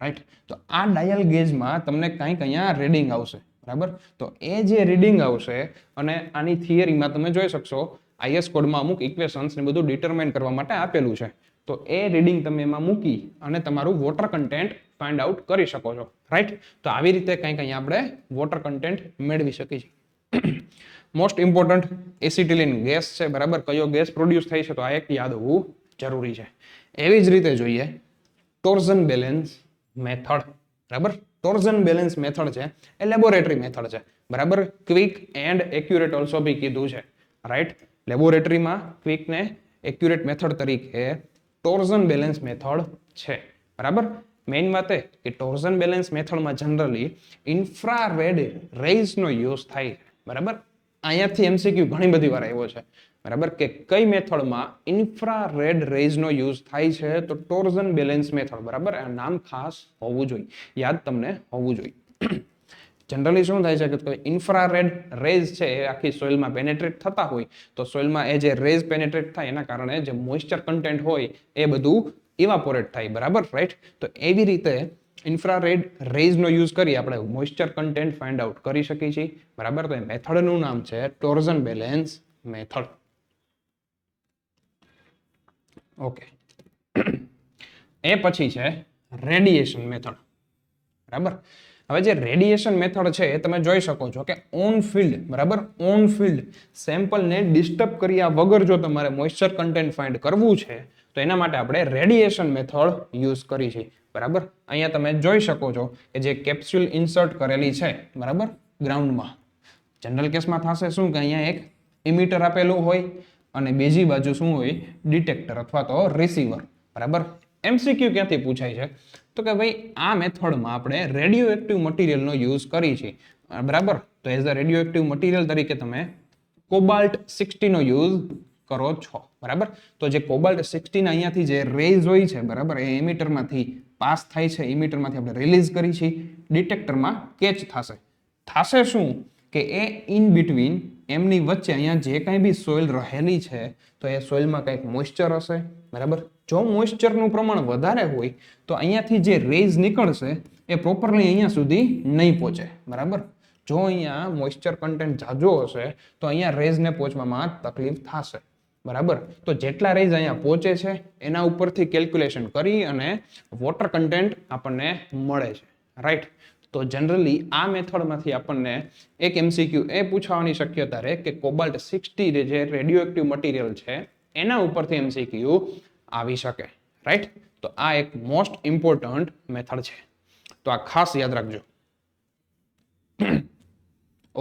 A: રાઈટ. તો આ ડાયલ ગેજમાં તમને કંઈક અહીંયા રીડિંગ આવશે. બરાબર. તો એ જે રીડિંગ આવશે અને આની થિયરીમાં તમે જોઈ શકશો આઈએસ કોડમાં અમુક ઇક્વેશન્સ ને બધું ડિટરમાઇન કરવા માટે આપેલું છે. તો એ રીડિંગ તમે એમાં મૂકી અને તમારું વોટર કન્ટેન્ટ ફાઇન્ડ આઉટ કરી શકો છો. રાઈટ. તો આવી રીતે કંઈક અહીંયા આપણે વોટર કન્ટેન્ટ મેળવી શકીએ છીએ. મોસ્ટ ઇમ્પોર્ટન્ટ એસિટિલિન ગેસ છે. બરાબર. કયો ગેસ પ્રોડ્યુસ થાય છે તો આ એક યાદ હોવું જરૂરી છે. એવી જ રીતે જોઈએ ટોર્ઝન બેલેન્સ મેથડ. બરાબર. ટોર્ઝન બેલેન્સ મેથડ છે એ લેબોરેટરી મેથડ છે. બરાબર. ક્વિક એન્ડ એક્યુરેટ ઓલ્સો બી કીધું છે. રાઈટ. લેબોરેટરીમાં ક્વિક ને એક્યુરેટ મેથડ તરીકે ટોર્ઝન બેલેન્સ મેથડ છે. બરાબર. મેઇન વાત એ કે ટોર્ઝન બેલેન્સ મેથડમાં જનરલી ઇન્ફ્રારેડ રેઝનો યુઝ થાય. બરાબર. અહીંયાથી એમસીક્યુ ઘણી બધી વાર આવ્યો છે. બરાબર, કે કઈ મેથડમાં ઇન્ફ્રારેડ રેઝનો યુઝ થાય છે તો ટોર્ઝન બેલેન્સ મેથડ. બરાબર. આ નામ ખાસ હોવું જોઈએ, યાદ તમને હોવું જોઈએ. જનરલી શું થાય છે કે ઇન્ફ્રારેડ રેઝ છે એ આખી સોઇલમાં પેનેટ્રેટ થતા હોય તો સોઇલમાં એ જે રેઝ પેનેટ્રેટ થાય એના કારણે જે મોઇસ્ચર કન્ટેન્ટ હોય એ બધું ઇવાપોરેટ થાય. બરાબર. રાઈટ. તો એવી રીતે ઇન્ફ્રારેડ રેઝનો યુઝ કરી આપણે મોઇસ્ચર કન્ટેન્ટ ફાઇન્ડ આઉટ કરી શકીએ છીએ. બરાબર. તો એ મેથડનું નામ છે ટોર્ઝન બેલેન્સ મેથડ. ઓકે. એ પછી છે રેડિયેશન મેથડ. બરાબર. હવે જે રેડિયેશન મેથડ છે એ તમે જોઈ શકો છો કે ઓન ફિલ્ડ, બરાબર, ઓન ફિલ્ડ સેમ્પલને ડિસ્ટર્બ કર્યા વગર જો તમારે મોઇસ્ચર કન્ટેન્ટ ફાઇન્ડ કરવું છે તો એના માટે આપણે રેડિયેશન મેથડ યુઝ કરી છે, બરાબર. અહીંયા તમે જોઈ શકો છો કે જે કેપ્સ્યુલ ઇન્સર્ટ કરેલી છે, બરાબર, ગ્રાઉન્ડમાં. જનરલ કેસમાં થશે શું કે અહીંયા એક ઇમિટર આપેલું હોય અને બીજી બાજુ શું હોય, ડિટેક્ટર અથવા તો રિસીવર, બરાબર. એમસીક્યુ ક્યાંથી પૂછાય છે તો કે ભાઈ આ મેથડમાં આપણે રેડિયો એક્ટિવ મટીરિયલનો યુઝ કરી છે, બરાબર. તો as a radio active material તરીકે તમે કોબાલ્ટ 60 નો યુઝ કરો છો, બરાબર. તો જે કોબાલ્ટ 60 અહીંયાથી જે રેઝ હોય છે, બરાબર, એ એમિટરમાંથી પાસ થાય છે, એમિટરમાંથી આપણે રિલીઝ કરી છે, ડિટેક્ટરમાં કેચ થશે શું કે એ ઇન બિટવીન એમની વચ્ચે અહીંયા જે કાંઈ બી સોઇલ રહેલી છે તો એ સોઇલમાં કંઈક મોઇસ્ચર હશે, બરાબર. જો મોઇસ્ચરનું પ્રમાણ વધારે હોય તો અહીંયાથી જે રેઝ નીકળશે એ પ્રોપરલી અહીંયા સુધી નહીં પહોંચે, બરાબર. જો અહીંયા મોઇસ્ચર કન્ટેન્ટ જાજો હશે તો અહીંયા રેઝને પહોંચવામાં તકલીફ થશે, બરાબર. તો જેટલા રેઝ અહીંયા પહોંચે છે એના ઉપરથી કેલ્ક્યુલેશન કરી અને વોટર કન્ટેન્ટ આપણને મળે છે, રાઈટ. તો જનરલી આ મેથડમાંથી આપણને એક એમસીક્યુ એ પૂછવાની શક્યતા રહે કે કોબાલ્ટ 60 જે રેડિયો એક્ટિવ મટીરિયલ છે એના ઉપરથી એમસીક્યુ આવી શકે, રાઈટ. તો આ એક મોસ્ટ ઇમ્પોર્ટન્ટ મેથડ છે, તો આ ખાસ યાદ રાખજો.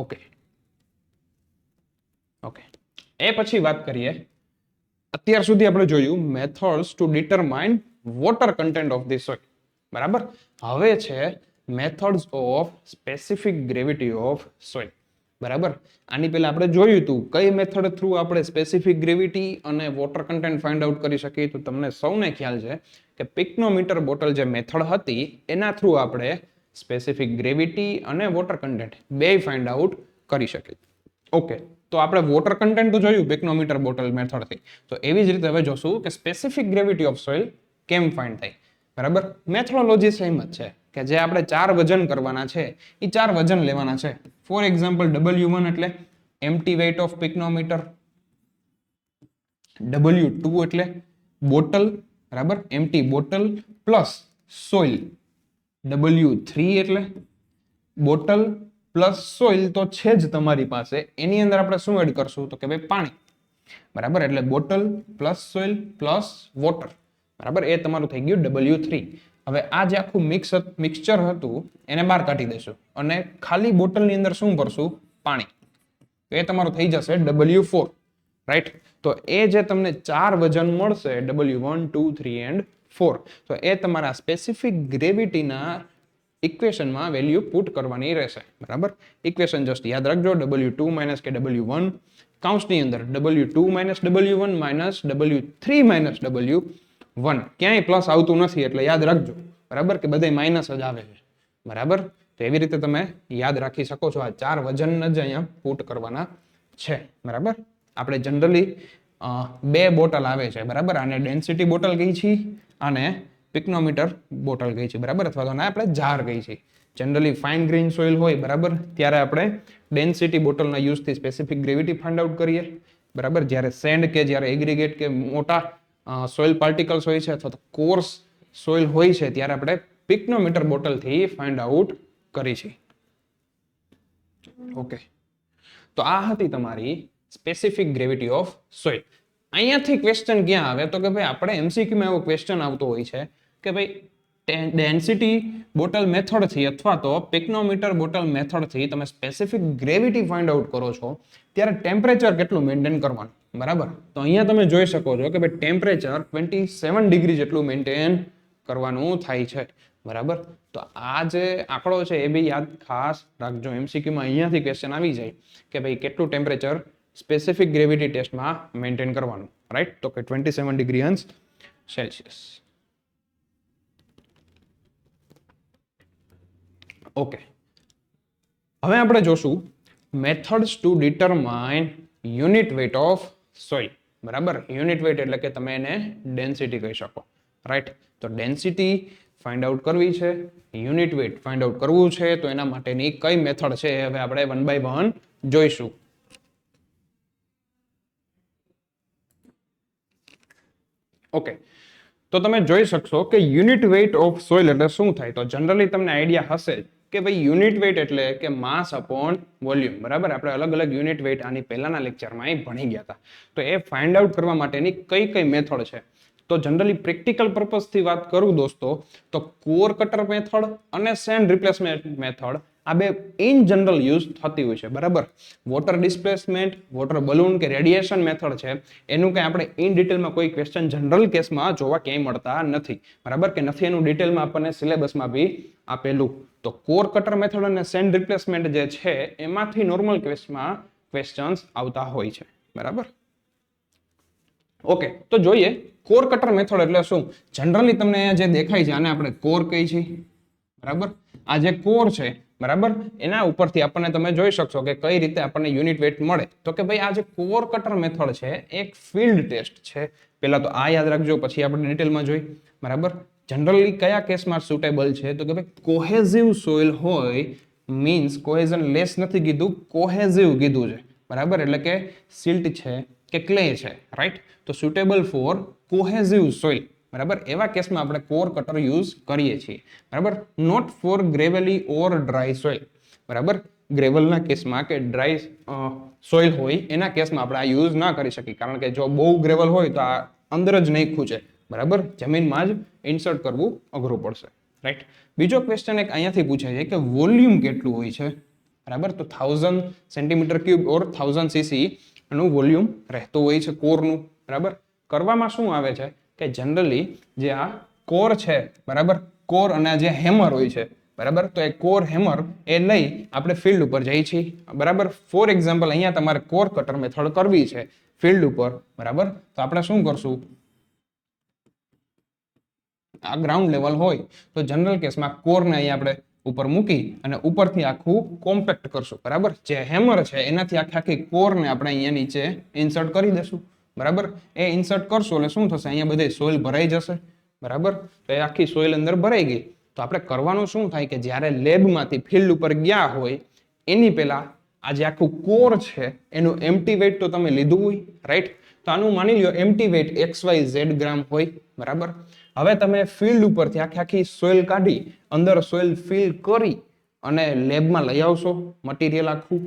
A: ઓકે ઓકે એ પછી વાત કરીએ, અત્યાર સુધી આપણે જોયું methods to determine water content of the soil, બરાબર. હવે છે methods of specific gravity of soil, બરાબર. આની પહેલા આપણે જોયું હતું કઈ મેથડ થ્રુ આપણે સ્પેસિફિક ગ્રેવિટી અને વોટર કન્ટેન્ટ ફાઇન્ડ આઉટ કરી શકીએ. તો તમને સૌને ખ્યાલ છે કે પિક્નોમીટર બોટલ જે મેથડ હતી એના થ્રુ આપણે સ્પેસિફિક ગ્રેવિટી અને વોટર કન્ટેન્ટ બે ફાઇન્ડ આઉટ કરી શકીએ. ઓકે, તો આપણે વોટર કન્ટેન્ટ તો જોયું પિક્નોમીટર બોટલ મેથડથી, તો એવી જ રીતે હવે જોશું કે સ્પેસિફિક ગ્રેવિટી ઓફ સોઇલ કેમ ફાઇન્ડ થાય, બરાબર. મેથડોલોજી સેમ જ છે કે જે આપણે 4 વજન કરવાના છે એ 4 વજન લેવાના છે. ફોર એક્ઝામ્પલ W1 એટલે એમ્પ્ટી વેઇટ ઓફ પિક્નોમીટર, W2 એટલે બોટલ, બરાબર, empty bottle plus soil, W3 એટલે બોટલ પ્લસ સોઇલ તો છે જ તમારી પાસે, એની અંદર આપણે શું એડ કરશું તો કે ભાઈ પાણી, બરાબર. એટલે bottle plus soil plus water, બરાબર, એ તમારું થઈ ગયું W3. હવે આ જે આખું મિક્સચર હતું એને બહાર કાઢી દેશું અને ખાલી બોટલની અંદર શું ભરશું, પાણી. તો એ તમારું થઈ જશે W4, રાઈટ. તો એ જે તમને 4 વજન મળશે W1, 2, 3 એન્ડ 4, તો એ તમારા સ્પેસિફિક ગ્રેવિટીના ઇક્વેશનમાં વેલ્યુ પુટ કરવાની રહેશે, બરાબર. ઇક્વેશન જસ્ટ યાદ રાખજો, W2 માઇનસ કે W1 કાઉન્સની અંદર W2 minus W1 minus W3 minus W1, ક્યાંય પ્લસ આવતું નથી એટલે યાદ રાખજો, બરાબર, કે બધે માઇનસ જ આવે છે, બરાબર. તો એવી રીતે તમે યાદ રાખી શકો છો. આ 4 વજન જ અહીંયા પુટ કરવાના છે, બરાબર. આપણે જનરલી 2 બોટલ આવે છે, બરાબર. આને ડેન્સિટી બોટલ કહી છે અને પિક્નોમીટર બોટલ કહી છે, બરાબર, અથવા તો આપણે જાર કહી છે. જનરલી ફાઇન ગ્રેઇન સોઇલ હોય, બરાબર, ત્યારે આપણે ડેન્સિટી બોટલના યુઝથી સ્પેસિફિક ગ્રેવિટી ફાઇન્ડ આઉટ કરીએ, બરાબર. જ્યારે સેન્ડ કે જ્યારે એગ્રીગેટ કે મોટા સોઇલ પાર્ટિકલ્સ હોય છે અથવા તો કોર્સ સોઇલ હોય છે ત્યારે આપણે પિક્નોમીટર બોટલથી ફાઇન્ડ આઉટ કરી છે. ઓકે, તો આ હતી તમારી સ્પેસિફિક ગ્રેવિટી ઓફ સોઇલ. અહીંયાથી ક્વેશ્ચન ક્યાં આવે તો કે ભાઈ આપણે એમસીક્યુમાં એવો ક્વેશ્ચન આવતો હોય છે કે ભાઈ ડેન્સિટી બોટલ મેથડથી અથવા તો પિક્નોમીટર બોટલ મેથડથી તમે સ્પેસિફિક ગ્રેવિટી ફાઇન્ડ આઉટ કરો છો ત્યારે ટેમ્પરેચર કેટલું મેન્ટેન કરવાનું, બરાબર. તો અહીંયા તમે જોઈ શકો છો કે ભાઈ ટેમ્પરેચર 27 ડિગ્રી જેટલું મેન્ટેન કરવાનું થાય છે, બરાબર. તો આ જે આંકડો છે એ બી યાદ ખાસ રાખજો. એમસીક્યુમાં અહીંયાથી ક્વેશ્ચન આવી જાય કે ભાઈ કેટલું ટેમ્પરેચર સ્પેસિફિક ગ્રેવિટી ટેસ્ટમાં મેન્ટેન કરવાનું, રાઈટ. તો કે 27 ડિગ્રી અંશ સેલ્સિયસ. ઓકે, હવે આપણે જોશું methods to determine unit weight of soil, બરાબર. યુનિટ વેઇટ એટલે કે તમે એને ડેન્સિટી કહી શકો, રાઈટ. તો ડેન્સિટી ફાઇન્ડ આઉટ કરવી છે, યુનિટ વેઇટ ફાઇન્ડ આઉટ કરવું છે, તો એના માટેની કઈ મેથડ છે હવે આપણે 1 by 1 જોઈશું. ઓકે, તો તમે જોઈ શકશો કે યુનિટ વેઇટ ઓફ સોઇલ એટલે શું થાય. તો જનરલી તમને આઈડિયા હશે કે ભાઈ યુનિટ વેઇટ એટલે કે માસ અપોન વોલ્યુમ, બરાબર. આપણે અલગ અલગ યુનિટ વેઇટ આની પહેલાના લેક્ચરમાં ભણી ગયા હતા. તો એ ફાઇન્ડ આઉટ કરવા માટેની કઈ કઈ મેથડ છે, તો જનરલી પ્રેક્ટિકલ પર્પઝથી વાત કરું દોસ્તો, તો કોર કટર મેથડ અને સેન્ડ રિપ્લેસમેન્ટ મેથડ આ બે ઇન જનરલ યુઝ થતી હોય છે, બરાબર. વોટર ડિસ્પ્લેસમેન્ટ, વોટર બલૂન કે રેડિયેશન મેથડ છે એનું કંઈ આપણે ઇન ડિટેલમાં કોઈ ક્વેશ્ચન જનરલ કેસમાં જોવા ક્યાંય મળતા નથી, બરાબર, કે નથી એનું ડિટેલમાં આપણને સિલેબસમાં બી આપેલું. તો કોર કટર મેથડ અને સેન્ડ રિપ્લેસમેન્ટ જે છે એમાંથી નોર્મલ કેસમાં ક્વેશ્ચન્સ આવતા હોય છે, બરાબર. ઓકે, તો જોઈએ કોર કટર મેથડ એટલે શું. જનરલી તમને અહીંયા જે દેખાય છે આને આપણે કોર કહી છીએ, બરાબર. આ જે કોર છે, બરાબર, એના ઉપરથી આપણને તમે જોઈ શકશો કે કઈ રીતે આપણને યુનિટ વેટ મળે. તો કે ભાઈ આ જે કોર કટર મેથડ છે એક ફિલ્ડ ટેસ્ટ છે. પહેલા તો આ યાદ રાખજો, પછી આપણે ડિટેલમાં જોઈ, બરાબર. જનરલી કયા કેસમાં સુટેબલ છે, તો કે ભાઈ કોહેઝિવ સોઇલ હોય, મીન્સ કોહેઝન લેસ નથી કીધું, કોહેઝિવ કીધું છે, બરાબર. એટલે કે સિલ્ટ છે કે ક્લે છે, રાઈટ. તો સુટેબલ ફોર કોહેઝિવ સોઇલ, બરાબર. એવા કેસમાં આપણે કોર કટર યુઝ કરીએ છીએ, બરાબર. Not for gravelly or dry soil, બરાબર. ગ્રેવલના કેસમાં કે ડ્રાય સોઇલ હોય એના કેસમાં આપણે આ યુઝ ના કરી શકીએ, કારણ કે જો બહુ ગ્રેવલ હોય તો આ અંદર જ નહીં ખૂચે, બરાબર. જમીનમાં જ ઇન્સર્ટ કરવું અઘરું પડશે, રાઈટ. બીજો ક્વેશ્ચન એક અહીંયાથી પૂછાય છે કે વોલ્યુમ કેટલું હોય છે, બરાબર. તો 1000 સેન્ટીમીટર ક્યુબ ઓર 1000 સીસી નું વોલ્યુમ રહેતું હોય છે કોરનું, બરાબર. કરવામાં શું આવે છે કે જનરલી જે આ કોર છે, બરાબર, કોર અને જે હેમર હોય છે, બરાબર. તો એ કોર હેમર એ લઈ આપણે ફિલ્ડ ઉપર જઈએ છીએ, બરાબર. ફોર એક્ઝામ્પલ અહીંયા તમારે કોર કટર મેથડ કરવી છે ફિલ્ડ ઉપર, બરાબર. તો આપણે શું કરશું, આ ગ્રાઉન્ડ લેવલ હોય તો જનરલ કેસમાં કોરને અહીંયા આપણે ઉપર મૂકી અને ઉપરથી આખું કોમ્પેક્ટ કરશું, બરાબર. જે હેમર છે એનાથી આખી કોરને આપણે અહીંયા નીચે ઇન્સર્ટ કરી દેશું, બરાબર. એ ઇન્સર્ટ કરશો એટલે શું થશે, અહીંયા બધે સોઇલ ભરાઈ જશે, બરાબર. તો એ આખી સોઇલ અંદર ભરાઈ ગઈ. તો આપણે કરવાનું શું થાય કે જ્યારે લેબમાંથી ફિલ્ડ ઉપર ગયા હોય એની પહેલા આ જે આખું કોર છે એનું એમ્પ્ટી વેઇટ તો તમે લીધું હોય, રાઈટ. તો આનું માની લો એમ્પ્ટી વેઇટ XYZ ગ્રામ હોય, બરાબર. હવે તમે ફિલ્ડ ઉપરથી આખી સોઇલ કાઢી અંદર સોઇલ ફિલ કરી અને લેબમાં લઈ આવશો મટીરિયલ આખું.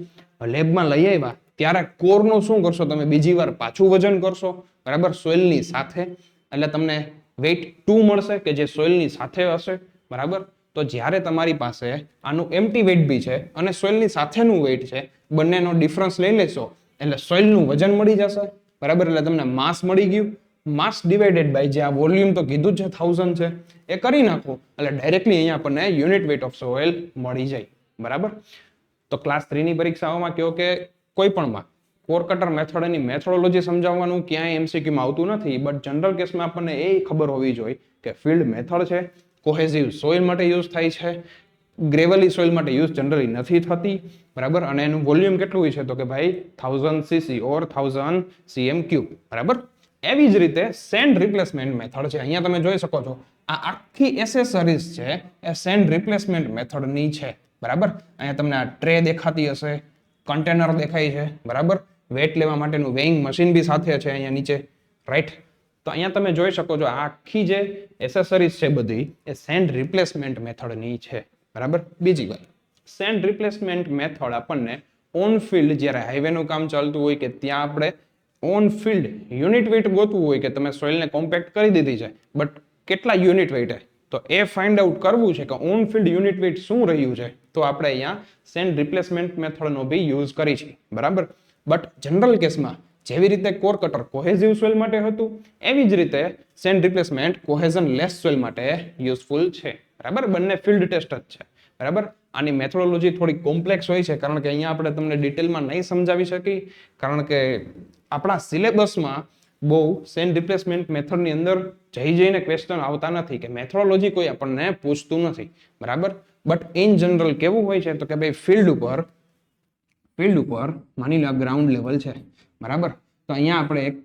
A: લેબમાં લઈ આવ્યા ત્યારે કોરનું શું કરશો, તમે બીજી વાર પાછું વજન કરશો, બરાબર, સોઇલની સાથે. એટલે તમને વેઇટ 2 મળશે કે જે સોઇલની સાથે હશે, બરાબર. તો જ્યારે તમારી પાસે આનું એમ્પ્ટી વેઇટ બી છે અને સોઇલની સાથેનું વેઇટ છે, બંનેનો ડિફરન્સ લઈ લેશો એટલે સોઇલનું વજન મળી જશે, બરાબર. એટલે તમને માસ મળી ગયું. માસ ડિવાઇડેડ બાય જે આ વોલ્યુમ તો કીધું છે 1000 છે એ કરી નાખો એટલે ડાયરેક્ટલી અહીંયા આપણને યુનિટ વેઇટ ઓફ સોઇલ મળી જાય, બરાબર. તો ક્લાસ 3 ની પરીક્ષાઓમાં કહો કે કોઈ પણમાં કોર કટર મેથડની મેથોડોલોજી સમજાવવાનું ક્યાંય એમસીક્યુમાં આવતું નથી, બટ જનરલ કેસમાં આપણને એ ખબર હોવી જોઈએ કે ફિલ્ડ મેથડ છે, કોહેઝિવ સોઇલ માટે યુઝ થાય છે, ગ્રેવલી સોઇલ માટે યુઝ જનરલી નથી થતી, બરાબર. અને એનું વોલ્યુમ કેટલું હોય છે તો કે ભાઈ 1000 સીસી ઓર 1000 cm ક્યુબ, બરાબર. એવી જ રીતે સેન્ડ રિપ્લેસમેન્ટ મેથડ છે, અહીંયા તમે જોઈ શકો છો આ આખી એસેસરીઝ છે એ સેન્ડ રિપ્લેસમેન્ટ મેથડની છે, બરાબર. અહીંયા તમને આ ટ્રે દેખાતી હશે, કન્ટેનર દેખાય છે, બરાબર. વેટ લેવા માટેનું વેઇંગ મશીન બી સાથે છે અહીંયા નીચે, રાઈટ. તો અહીંયા તમે જોઈ શકો છો આખી જે એસેસરીઝ છે બધી એ સેન્ડ રિપ્લેસમેન્ટ મેથડની છે, બરાબર. બીજી વાત, સેન્ડ રિપ્લેસમેન્ટ મેથડ આપણને ઓન ફિલ્ડ જ્યારે હાઈવેનું કામ ચાલતું હોય કે ત્યાં આપણે ઓન ફિલ્ડ યુનિટ વેઇટ ગોતવું હોય કે તમે સોઇલને કોમ્પેક્ટ કરી દીધી છે બટ કેટલા યુનિટ વેઇટ છે તો એ ફાઇન્ડ આઉટ કરવું છે કે ઓન ફિલ્ડ યુનિટ વેઇટ શું રહ્યું છે, તો આપણે અહીંયા સેન્ડ રિપ્લેસમેન્ટ મેથડનો બી યુઝ કરી છે, બરાબર. બટ જનરલ કેસમાં જેવી રીતે કોર કટર કોહેઝિવ સોઇલ માટે હતું એવી જ રીતે sand replacement cohesion less soil માટે યુઝફુલ છે, બરાબર. બંને ફિલ્ડ ટેસ્ટ જ છે, બરાબર. આની મેથોડોલોજી થોડી કોમ્પ્લેક્સ હોય છે કારણ કે અહીંયા આપણે તમને ડિટેલમાં નહીં સમજાવી શકી, કારણ કે આપણા સિલેબસમાં બહુ સેન્ડ રિપ્લેસમેન્ટ મેથડની અંદર જઈને ક્વેશ્ચન આવતા નથી કે મેથોડોલોજી કોઈ આપણને પૂછતું નથી, બરાબર. બટ ઇન જનરલ કેવું હોય છે તો કે ભાઈ ફિલ્ડ ઉપર માની લો ગ્રાઉન્ડ લેવલ છે, બરાબર. તો અહીંયા આપણે એક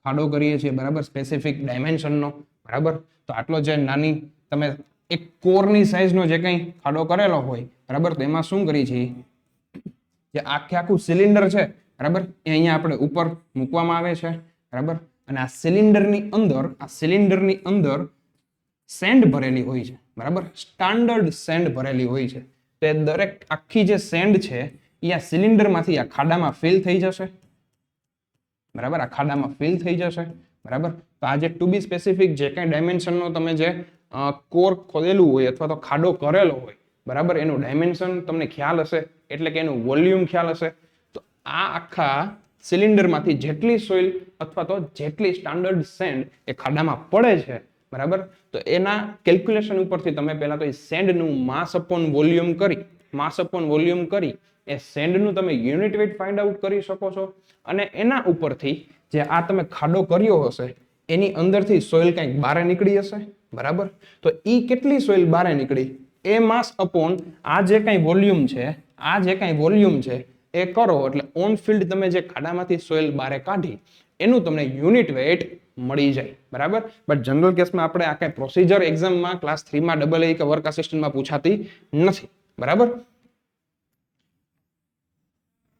A: ખાડો કરીએ છીએ, બરાબર, સ્પેસિફિક ડાયમેન્શનનો, બરાબર. તો આટલો જે નાની તમે એક કોરની સાઈઝનો જે કંઈ ખાડો કરેલો હોય, બરાબર, તો એમાં શું કરી છે જે આખું સિલિન્ડર છે, બરાબર, એ અહીંયા આપણે ઉપર મૂકવામાં આવે છે, બરાબર. અને આ સિલિન્ડરની અંદર સેન્ડ ભરેલી હોય છે, બરાબર. સ્ટાન્ડર્ડ સેન્ડ ભરેલી હોય છે, તો એ દરેક આખી જે સેન્ડ છે એ આ સિલિન્ડરમાંથી આ ખાડામાં ફિલ થઈ જશે, બરાબર, આ ખાડામાં ફિલ થઈ જશે, બરાબર. તો આ જે ટુ બી સ્પેસિફિક જે કઈ ડાયમેન્શનનો તમે જે કોર ખોદેલું હોય અથવા તો ખાડો કરેલો હોય, બરાબર, એનું ડાયમેન્શન તમને ખ્યાલ હશે, એટલે કે એનું વોલ્યુમ ખ્યાલ હશે. તો આ આખા સિલિન્ડરમાંથી જેટલી સોઇલ અથવા તો જેટલી સ્ટાન્ડર્ડ સેન્ડ એ ખાડામાં પડે છે, બરાબર, તો એના કેલ્ક્યુલેશન ઉપરથી તમે પહેલા તો એ સેન્ડનું માસ અપોન વોલ્યુમ કરી એ સેન્ડનું તમે યુનિટ વેઇટ ફાઇન્ડ આઉટ કરી શકો છો. અને એના ઉપરથી જે આ તમે ખાડો કર્યો હશે એની અંદરથી સોઇલ કંઈક બહાર નીકળી હશે, બરાબર. તો ઈ કેટલી સોઇલ બહાર નીકળી એ માસ અપોન આ જે કાંઈ વોલ્યુમ છે એ કરો એટલે ઓન ફિલ્ડ તમે જે ખાડામાંથી સોઇલ બહાર કાઢી એનું તમને યુનિટ વેઇટ મળી જાય, બરાબર. બટ જનરલ કેસમાં આપણે આ કઈ પ્રોસિજર એક્ઝામમાં ક્લાસ 3 માં ડબલ એ કે વર્ક અસિસ્ટન્ટમાં પૂછાતી નથી, બરાબર.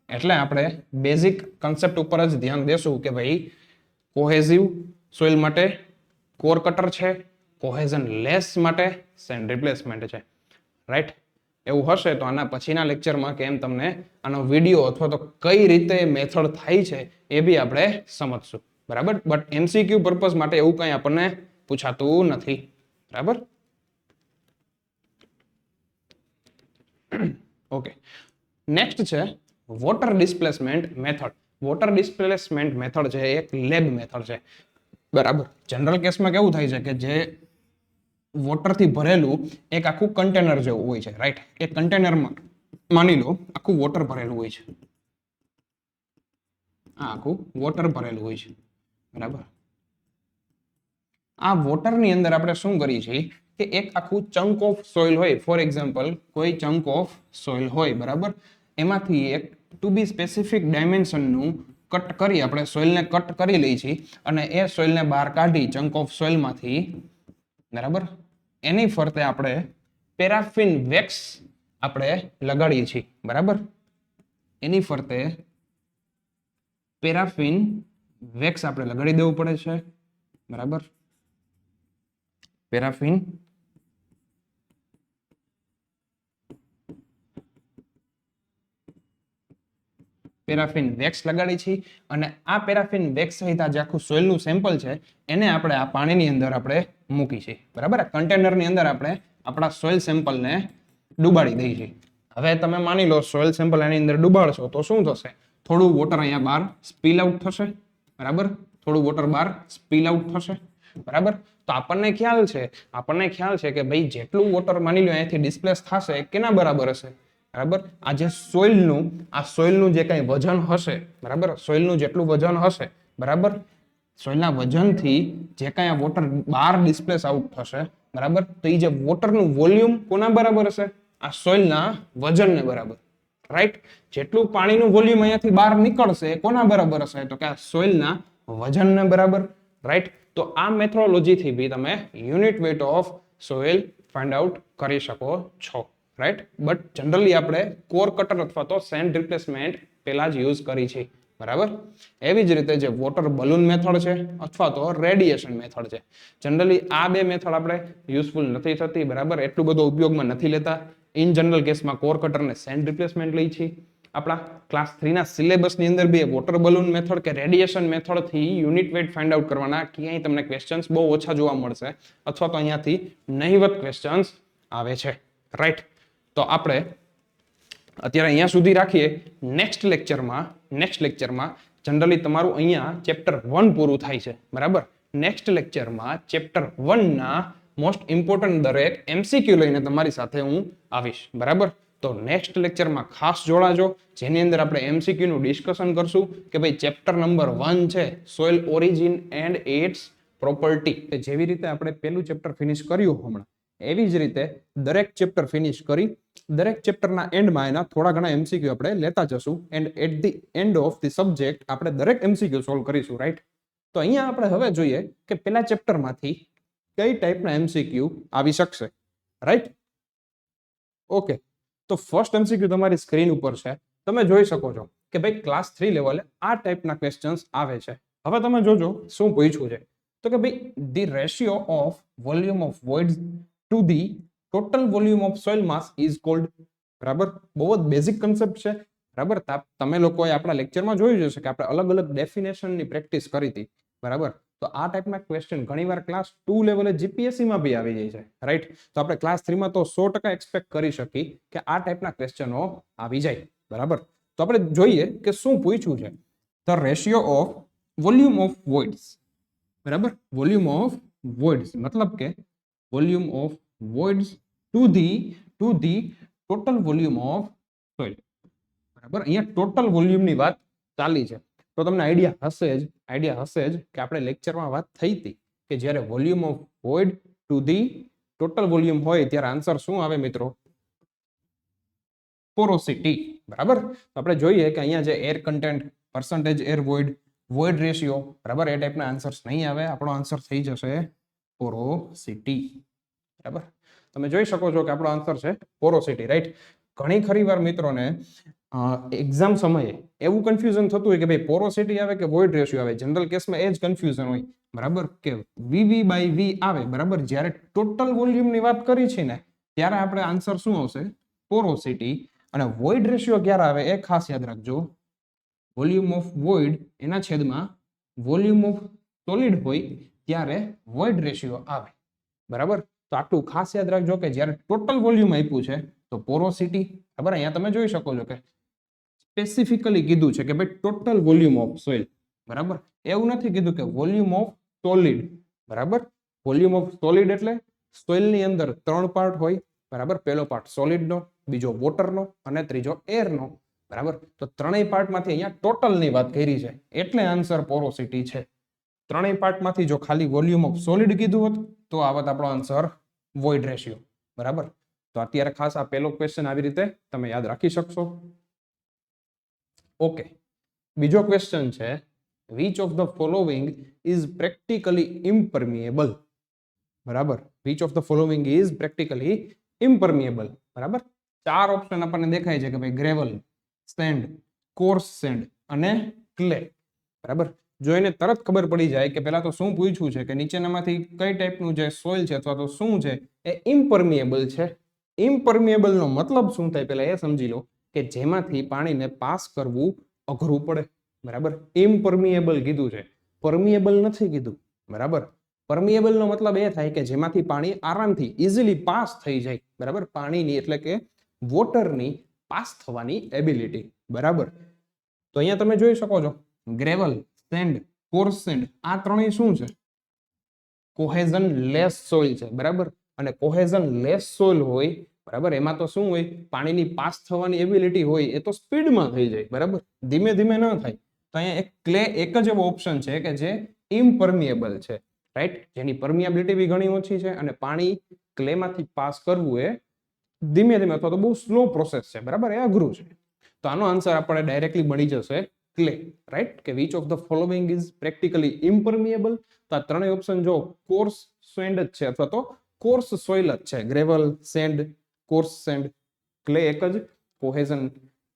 A: એટલે આપણે બેઝિક કન્સેપ્ટ ઉપર જ ધ્યાન દેશું કે ભાઈ કોહેઝિવ સોઇલ માટે કોર કટર છે, કોહેઝન લેસ માટે સેન્ડ રિપ્લેસમેન્ટ છે, રાઈટ. એવું હશે તો આના પછીના લેક્ચરમાં કેમ તમને આનો વિડીયો અથવા તો કઈ રીતે મેથડ થાય છે એ બી આપણે સમજશું, બરાબર. બટ એમસીક્યુ પર્પઝ માટે એવું કંઈ આપણને પૂછાતું નથી, બરાબર. ઓકે, નેક્સ્ટ છે water displacement method. Water displacement method છે એક લેબ મેથડ છે, બરાબર. જનરલ કેસમાં કેવું થાય છે કે જે વોટરથી ભરેલું એક આખું કન્ટેનર જેવું હોય છે, રાઈટ. એ કન્ટેનરમાં માની લો આખું વોટર ભરેલું હોય છે, આ આખું વોટર ભરેલું હોય છે, બરાબર. આ વોટરની અંદર આપણે શું કરીએ છીએ કે એક આખું ચંક ઓફ સોઇલ હોય, ફોર એક્ઝામ્પલ કોઈ ચંક ઓફ સોઇલ હોય, બરાબર. એમાંથી એક ટુ બી સ્પેસિફિક ડાયમેન્શનનું કટ કરી આપણે સોઇલને કટ કરી લઈએ છીએ અને એ સોઇલને બહાર કાઢી ચંક ઓફ સોઇલમાંથી, બરાબર, એની ફરતે આપણે પેરાફિન વેક્સ આપણે લગાડીએ છીએ, બરાબર. એની ફરતે પેરાફિન વેક્સ આપણે લગાડી દેવું પડે છે, બરાબર. પેરાફિન વેક્સ લગાડી છે અને આ પેરાફિન વેક્સ સહિત આ જે આખું સોઇલનું સેમ્પલ છે એને આપણે આ પાણીની અંદર આપણે મૂકી છે, બરાબર. કન્ટેનરની અંદર આપણે આપણા સોઇલ સેમ્પલને ડુબાડી દઈએ છીએ. હવે તમે માની લો સોઇલ સેમ્પલ એની અંદર ડુબાડશો તો શું થશે, થોડું વોટર અહીંયા બહાર સ્પીલ આઉટ થશે, બરાબર. થોડું વોટર બહાર સ્પીલ આઉટ થશે, બરાબર. તો આપણને ખ્યાલ છે કે ભાઈ જેટલું વોટર માની લો અહીંયાથી ડિસ્પ્લેસ થશે કેના બરાબર હશે, બરાબર. આ જે સોઇલનું જે કઈ વજન હશે, બરાબર, સોઇલનું જેટલું વજન હશે, બરાબર, સોઇલના વજનથી જે કઈ આ વોટર બહાર ડિસ્પ્લેસ આઉટ થશે, બરાબર. તો એ જે વોટરનું વોલ્યુમ કોના બરાબર હશે, આ સોઇલના વજનને બરાબર, રાઈટ. જેટલું પાણીનું વોલ્યુમ અહીંયાથી બહાર નીકળશે કોના બરાબર હશે, તો કે આ સોઇલના વજનને બરાબર, રાઈટ. તો આ મેથોડોલોજીથી બી તમે unit weight of soil find out કરી શકો છો, રાઈટ. બટ જનરલી આપણે કોર કટર અથવા તો સેન્ડ રિપ્લેસમેન્ટ પહેલા જ યુઝ કરી છે, બરાબર. એવી જ રીતે જે વોટર બલૂન મેથડ છે અથવા તો રેડિયેશન મેથડ છે, જનરલી આ બે મેથડ આપણે યુઝફુલ નથી થતી, બરાબર. એટલું બધું ઉપયોગમાં નથી લેતા. ઇન જનરલ કેસમાં કોર કટર ને સેન્ડ રિપ્લેસમેન્ટ લઈ છે. આપણા ક્લાસ 3 ના સિલેબસની અંદર બી વોટર બલૂન મેથડ કે રેડિયેશન મેથડ થી યુનિટ વેટ ફાઇન્ડ આઉટ કરવાના ક્યાંય તમને ક્વેશ્ચન્સ બહુ ઓછા જોવા મળશે અથવા તો અહીંયાથી નહીવત ક્વેશ્ચન્સ આવે છે, રાઈટ. તો આપણે અત્યારે અહીંયા સુધી રાખીએ. નેક્સ્ટ લેક્ચરમાં જનરલી તમારું અહીંયા ચેપ્ટર 1 પૂરું થાય છે, બરાબર. નેક્સ્ટ લેક્ચરમાં ચેપ્ટર 1 ના મોસ્ટ ઇમ્પોર્ટન્ટ દરેક MCQ લઈને તમારી સાથે હું આવીશ, બરાબર. તો નેક્સ્ટ લેક્ચરમાં ખાસ જોડાજો, જેની અંદર આપણે MCQ નું ડિસ્કશન કરશું કે ભાઈ ચેપ્ટર નંબર 1 છે soil origin and its property. જેવી રીતે આપણે પહેલું ચેપ્ટર ફિનિશ કર્યું હમણાં, એવી જ રીતે દરેક ચેપ્ટર ફિનિશ કરી દરેક ચેપ્ટરના એન્ડમાં એના થોડા ઘણા MCQ આપણે લેતા જશું and at the end of the subject આપણે દરેક MCQ સોલ્વ કરીશું, રાઈટ. તો અહીંયા આપણે હવે જોઈએ કે પેલા ચેપ્ટરમાંથી કઈ ટાઈપના MCQ આવી શકશે, રાઈટ. ઓકે, તો ફર્સ્ટ MCQ તમારી સ્ક્રીન ઉપર છે, તમે જોઈ શકો છો કે ભાઈ ક્લાસ 3 લેવલે આ ટાઈપના ક્વેશ્ચન્સ આવે છે. હવે તમે જોજો શું પૂછ્યું છે, તો કે ભાઈ the ratio of volume of voids to the total volume of soil mass is called બરાબર, બહુ જ બેઝિક કન્સેપ્ટ છે. બરાબર, તમે લોકોએ આપણા લેક્ચરમાં જોયું જશે કે આપણે અલગ અલગ ડેફિનેશનની પ્રેક્ટિસ કરી હતી. બરાબર, તો આ ટાઈપના ક્વેશ્ચન ઘણીવાર ક્લાસ 2 લેવલે જીપીએસસી માં બી આવી જાય છે, રાઈટ? તો આપણે ક્લાસ 3 માં તો 100% એક્સપેક્ટ કરી શકી કે આ ટાઈપના ક્વેશ્ચનો આવી જાય. બરાબર, તો આપણે જોઈએ કે શું પૂછ્યું છે. The ratio of volume of voids. બરાબર, વોલ્યુમ ઓફ વોઇડ્સ મતલબ કે volume of voids to the total volume of soil. બરાબર, અહીંયા ટોટલ વોલ્યુમની વાત ચાલી છે. તો તમને આઈડિયા હશે જ કે આપણે લેક્ચરમાં વાત થઈ હતી કે જ્યારે volume of void two the total volume હોય ત્યારે આન્સર શું આવે મિત્રો? પોરોસિટી. બરાબર, તો આપણે જોઈએ કે અહીંયા જે air content, percentage air void, void ratio, બરાબર, એ ટાઈપના આન્સર્સ નહીં આવે. આપણો આન્સર થઈ જશે પોરોસિટી. બરાબર, તમે જોઈ શકો છો કે આપણો આન્સર છે પોરોસિટી, રાઈટ? ઘણી ખરી વાર મિત્રોને એક્ઝામ સમયે એવું કન્ફ્યુઝન થતું હોય કે ભાઈ પોરોસિટી આવે કે વોઇડ રેશિયો આવે. જનરલ કેસમાં એ જ કન્ફ્યુઝન હોય. બરાબર, કે વીવી બાય વી આવે. બરાબર, જ્યારે ટોટલ વોલ્યુમની વાત કરી છે ને ત્યારે આપણે આન્સર શું આવશે? પોરોસિટી. અને વોઇડ રેશિયો ક્યારે આવે એ ખાસ યાદ રાખજો. વોલ્યુમ ઓફ વોઇડ એના છેદમાં વોલ્યુમ ઓફ સોલિડ હોય ત્યારે વોઇડ રેશિયો આવે. બરાબર, તો આટલું ખાસ યાદ રાખજો કે જ્યારે ટોટલ વોલ્યુમ આપ્યું છે તો પોરોસિટી. બરાબર, અહીંયા તમે જોઈ શકો છો કે સ્પેસિફિકલી કીધું છે કે ભાઈ ટોટલ વોલ્યુમ ઓફ સોઇલ. બરાબર, એવું નથી કીધું કે વોલ્યુમ ઓફ સોલિડ. બરાબર, વોલ્યુમ ઓફ સોલિડ એટલે સોઇલની અંદર 3 પાર્ટ હોય. બરાબર, પહેલો પાર્ટ સોલિડનો, બીજો વોટરનો અને ત્રીજો એરનો. બરાબર, તો ત્રણેય પાર્ટમાંથી અહીંયા ટોટલની વાત કરી છે એટલે આન્સર પોરોસિટી છે. ત્રણેય પાર્ટમાંથી જો ખાલી વોલ્યુમ ઓફ સોલિડ કીધું હોત તો આવત આપણો આન્સર વોઇડ રેશિયો. બરાબર, તો અત્યારે ખાસ આ પહેલો ક્વેશ્ચન આવી રીતે તમે યાદ રાખી શકશો. ઓકે, બીજો ક્વેશ્ચન છે which of the following is practically impermeable. બરાબર, which of the following is practically impermeable. બરાબર, 4 ઓપ્શન આપણને દેખાય છે કે ભાઈ ગ્રેવલ, સેન્ડ, કોર્સ સેન્ડ અને ક્લે. બરાબર, જોઈને તરત ખબર પડી જાય કે પહેલા તો શું પૂછ્યું છે કે નીચેનામાંથી કઈ ટાઈપનું જે સોઇલ છે અથવા તો શું છે એ ઇમ્પર્મિએબલ છે. ઇમ્પર્મિએબલ નો મતલબ શું થાય પહેલા એ સમજી લો કે જેમાંથી પાણીને પાસ કરવું અઘરું પડે. બરાબર, ઇમ્પર્મિએબલ કીધું છે, પરમિએબલ નથી કીધું. બરાબર, પરમિએબલ નો મતલબ એ થાય કે જેમાંથી પાણી આરામથી ઇઝીલી પાસ થઈ જાય. બરાબર, પાણીની એટલે કે વોટરની પાસ થવાની એબિલિટી. બરાબર, તો અહીંયા તમે જોઈ શકો છો ગ્રેવલ, સેન્ડ, કોર્સ સેન્ડ આ ત્રણેય શું છે? કોહેઝન લેસ સોઇલ છે. બરાબર, અને કોહેઝન લેસ સોઇલ હોય, બરાબર, એમાં તો શું હોય? પાણીની પાસ થવાની એબિલિટી હોય એ તો સ્પીડમાં થઈ જાય. બરાબર, ધીમે ધીમે ન થાય. તો અહીંયા એક ક્લે એક જ એવો ઓપ્શન છે કે જે ઇમ્પર્મિએબલ છે, રાઈટ? જેની પરમિએબિલિટી બી ઘણી ઓછી છે અને પાણી ક્લેમાંથી પાસ કરવું એ ધીમે ધીમે અથવા તો બહુ સ્લો પ્રોસેસ છે. બરાબર, એ અઘરું છે. તો આનો આન્સર આપણે ડાયરેક્ટલી મળી જશે ક્લે, રાઈટ? કે which of the following is practically impermeable. તો આ ત્રણેય ઓપ્શન જો કોર્સ સેન્ડ જ છે અથવા તો કોર્સ સોઇલ જ છે. Gravel, send, course send, clay એક જ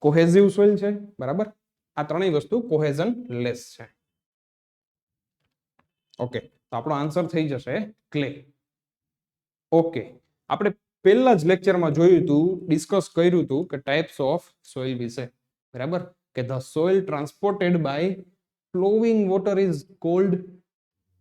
A: કોહેઝિવ સોઇલ છે. બરાબર, આ ત્રણેય વસ્તુ કોહેઝન લેસ છે. ઓકે, તો આપણો આન્સર થઈ જશે ક્લે. ઓકે, આપણે પહેલા જ લેક્ચરમાં જોયું હતું, ડિસ્કસ કર્યું હતું કે ટાઈપ્સ ઓફ સોઇલ વિશે. બરાબર, કે the soil transported by flowing water is called.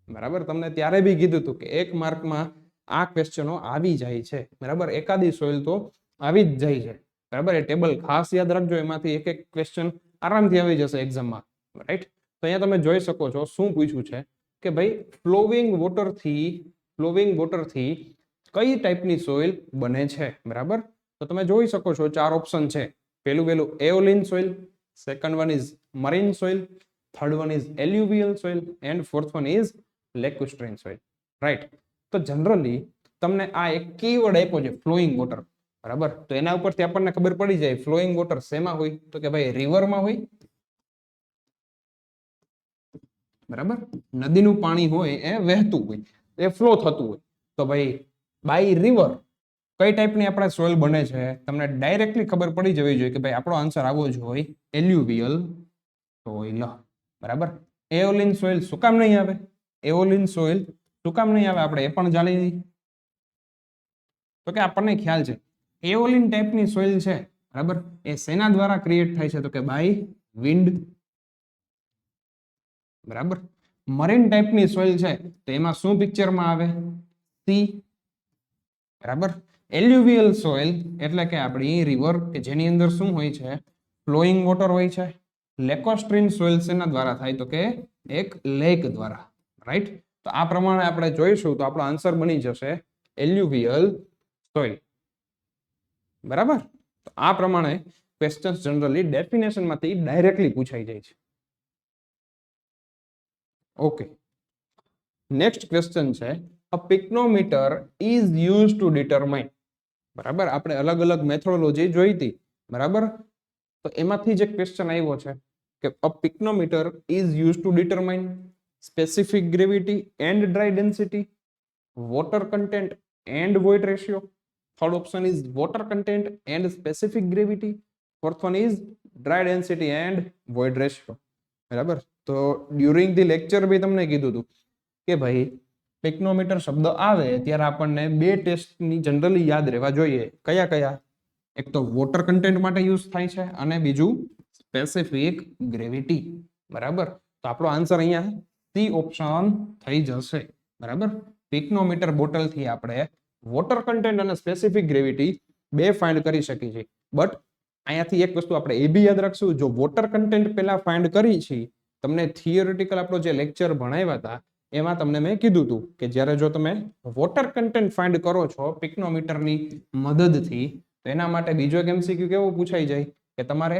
A: બરાબર, તમને ત્યારે બી કીધું હતું કે 1 માર્કમાં આ ક્વેશ્ચનો આવી જાય છે. બરાબર, એકાદી સોઇલ તો આવી જ જાય છે. બરાબર, એ ટેબલ ખાસ યાદ રાખજો, એમાંથી એક ક્વેશ્ચન આરામથી આવી જશે એક્ઝામમાં, રાઈટ? તો અહીંયા તમે જોઈ શકો છો શું પૂછ્યું છે કે ભાઈ ફ્લોવિંગ વોટરથી કઈ ટાઈપની સોઇલ બને છે. બરાબર, તો તમે જોઈ શકો છો 4 ઓપ્શન છે. પહેલું aeolian soil, second one is marine soil, third one is alluvial soil and fourth one is lacustrine soil, right? તો જનરલી તમને આ એક કીવર્ડ આપ્યો છે ફ્લોઈંગ વોટર. બરાબર, તો એના ઉપરથી આપણને ખબર પડી જાય ફ્લોઈંગ વોટર શેમાં હોય? તો કે ભાઈ રિવરમાં હોય. બરાબર, નદીનું પાણી હોય એ વહેતું હોય, એ ફ્લો થતું હોય. તો ભાઈ બાય રિવર કઈ ટાઈપની આપણે સોઇલ બને છે તમને ડાયરેક્ટલી ખબર પડી જવી જોઈએ કે ભાઈ આપણો આન્સર આવો જ હોય એલ્યુવિયલ સોઇલ. બરાબર, એઓલિન સોઇલ શું કામ નહીં આવે? એઓલિન સોઇલ શું કામ નહીં આવે? આપણે એ પણ જાણી લઈએ. તો કે આપણને ખ્યાલ છે એઓલિન ટાઈપની સોઇલ છે બરાબર એ શેના દ્વારા ક્રિએટ થાય છે તો કે બાય વિન્ડ બરાબર મરીન ટાઈપની સોઇલ છે તો એમાં શું પિક્ચરમાં આવે સી બરાબર એલ્યુવિયલ સોઇલ એટલે કે આપણી રિવર કે જેની અંદર શું હોય છે ફ્લોઈંગ વોટર હોય છે લેકોસ્ટ્રીન સોઇલ શેના દ્વારા થાય તો કે એક લેક દ્વારા રાઈટ તો આ પ્રમાણે આપણે જોઈશું તો આપણો આન્સર બની જશે એલ્યુવિયલ સોઇલ બરાબર તો આ પ્રમાણે ક્વેશ્ચન્સ જનરલી ડેફિનેશન માંથી ડાયરેક્ટલી પૂછાઈ જાય છે ઓકે નેક્સ્ટ ક્વેશ્ચન છે અ pycnometer is use to determine બરાબર આપણે અલગ અલગ મેથોડોલોજી જોઈ હતી બરાબર તો એમાંથી જે ક્વેશ્ચન આવ્યો છે કે a pycnometer is use to determine specific gravity and dry density water content and void ratio third option is water content and specific gravity fourth one is dry density and void ratio બરાબર તો during the lecture બી તમને કીધું હતું કે ભાઈ પિક્નોમીટર શબ્દ આવે ત્યારે આપણને બે ટેસ્ટની જનરલી યાદ રહેવા જોઈએ કયા કયા એક તો વોટર કન્ટેન્ટ માટે યુઝ થાય છે અને બીજું સ્પેસિફિક ગ્રેવિટી બરાબર તો આપણો આન્સર અહીંયા સી ઓપ્શન થઈ જશે બરાબર પિક્નોમીટર બોટલ થી આપણે વોટર કન્ટેન્ટ અને સ્પેસિફિક ગ્રેવિટી બે ફાઇન્ડ કરી શકીએ છીએ બટ અહીંયાથી એક વસ્તુ આપણે એ બી યાદ રાખશું જો વોટર કન્ટેન્ટ પહેલા ફાઇન્ડ કરી છે તમને થિયોરિટિકલ આપણો જે લેક્ચર ભણાવ્યા હતા એમાં તમને મેં કીધું હતું કે જ્યારે જો તમે વોટર કન્ટેન્ટ ફાઇન્ડ કરો છો પિક્નોમીટરની મદદથી તો એના માટે બીજો એક એમસીક્યુ કેવો પૂછાઈ જાય કે તમારે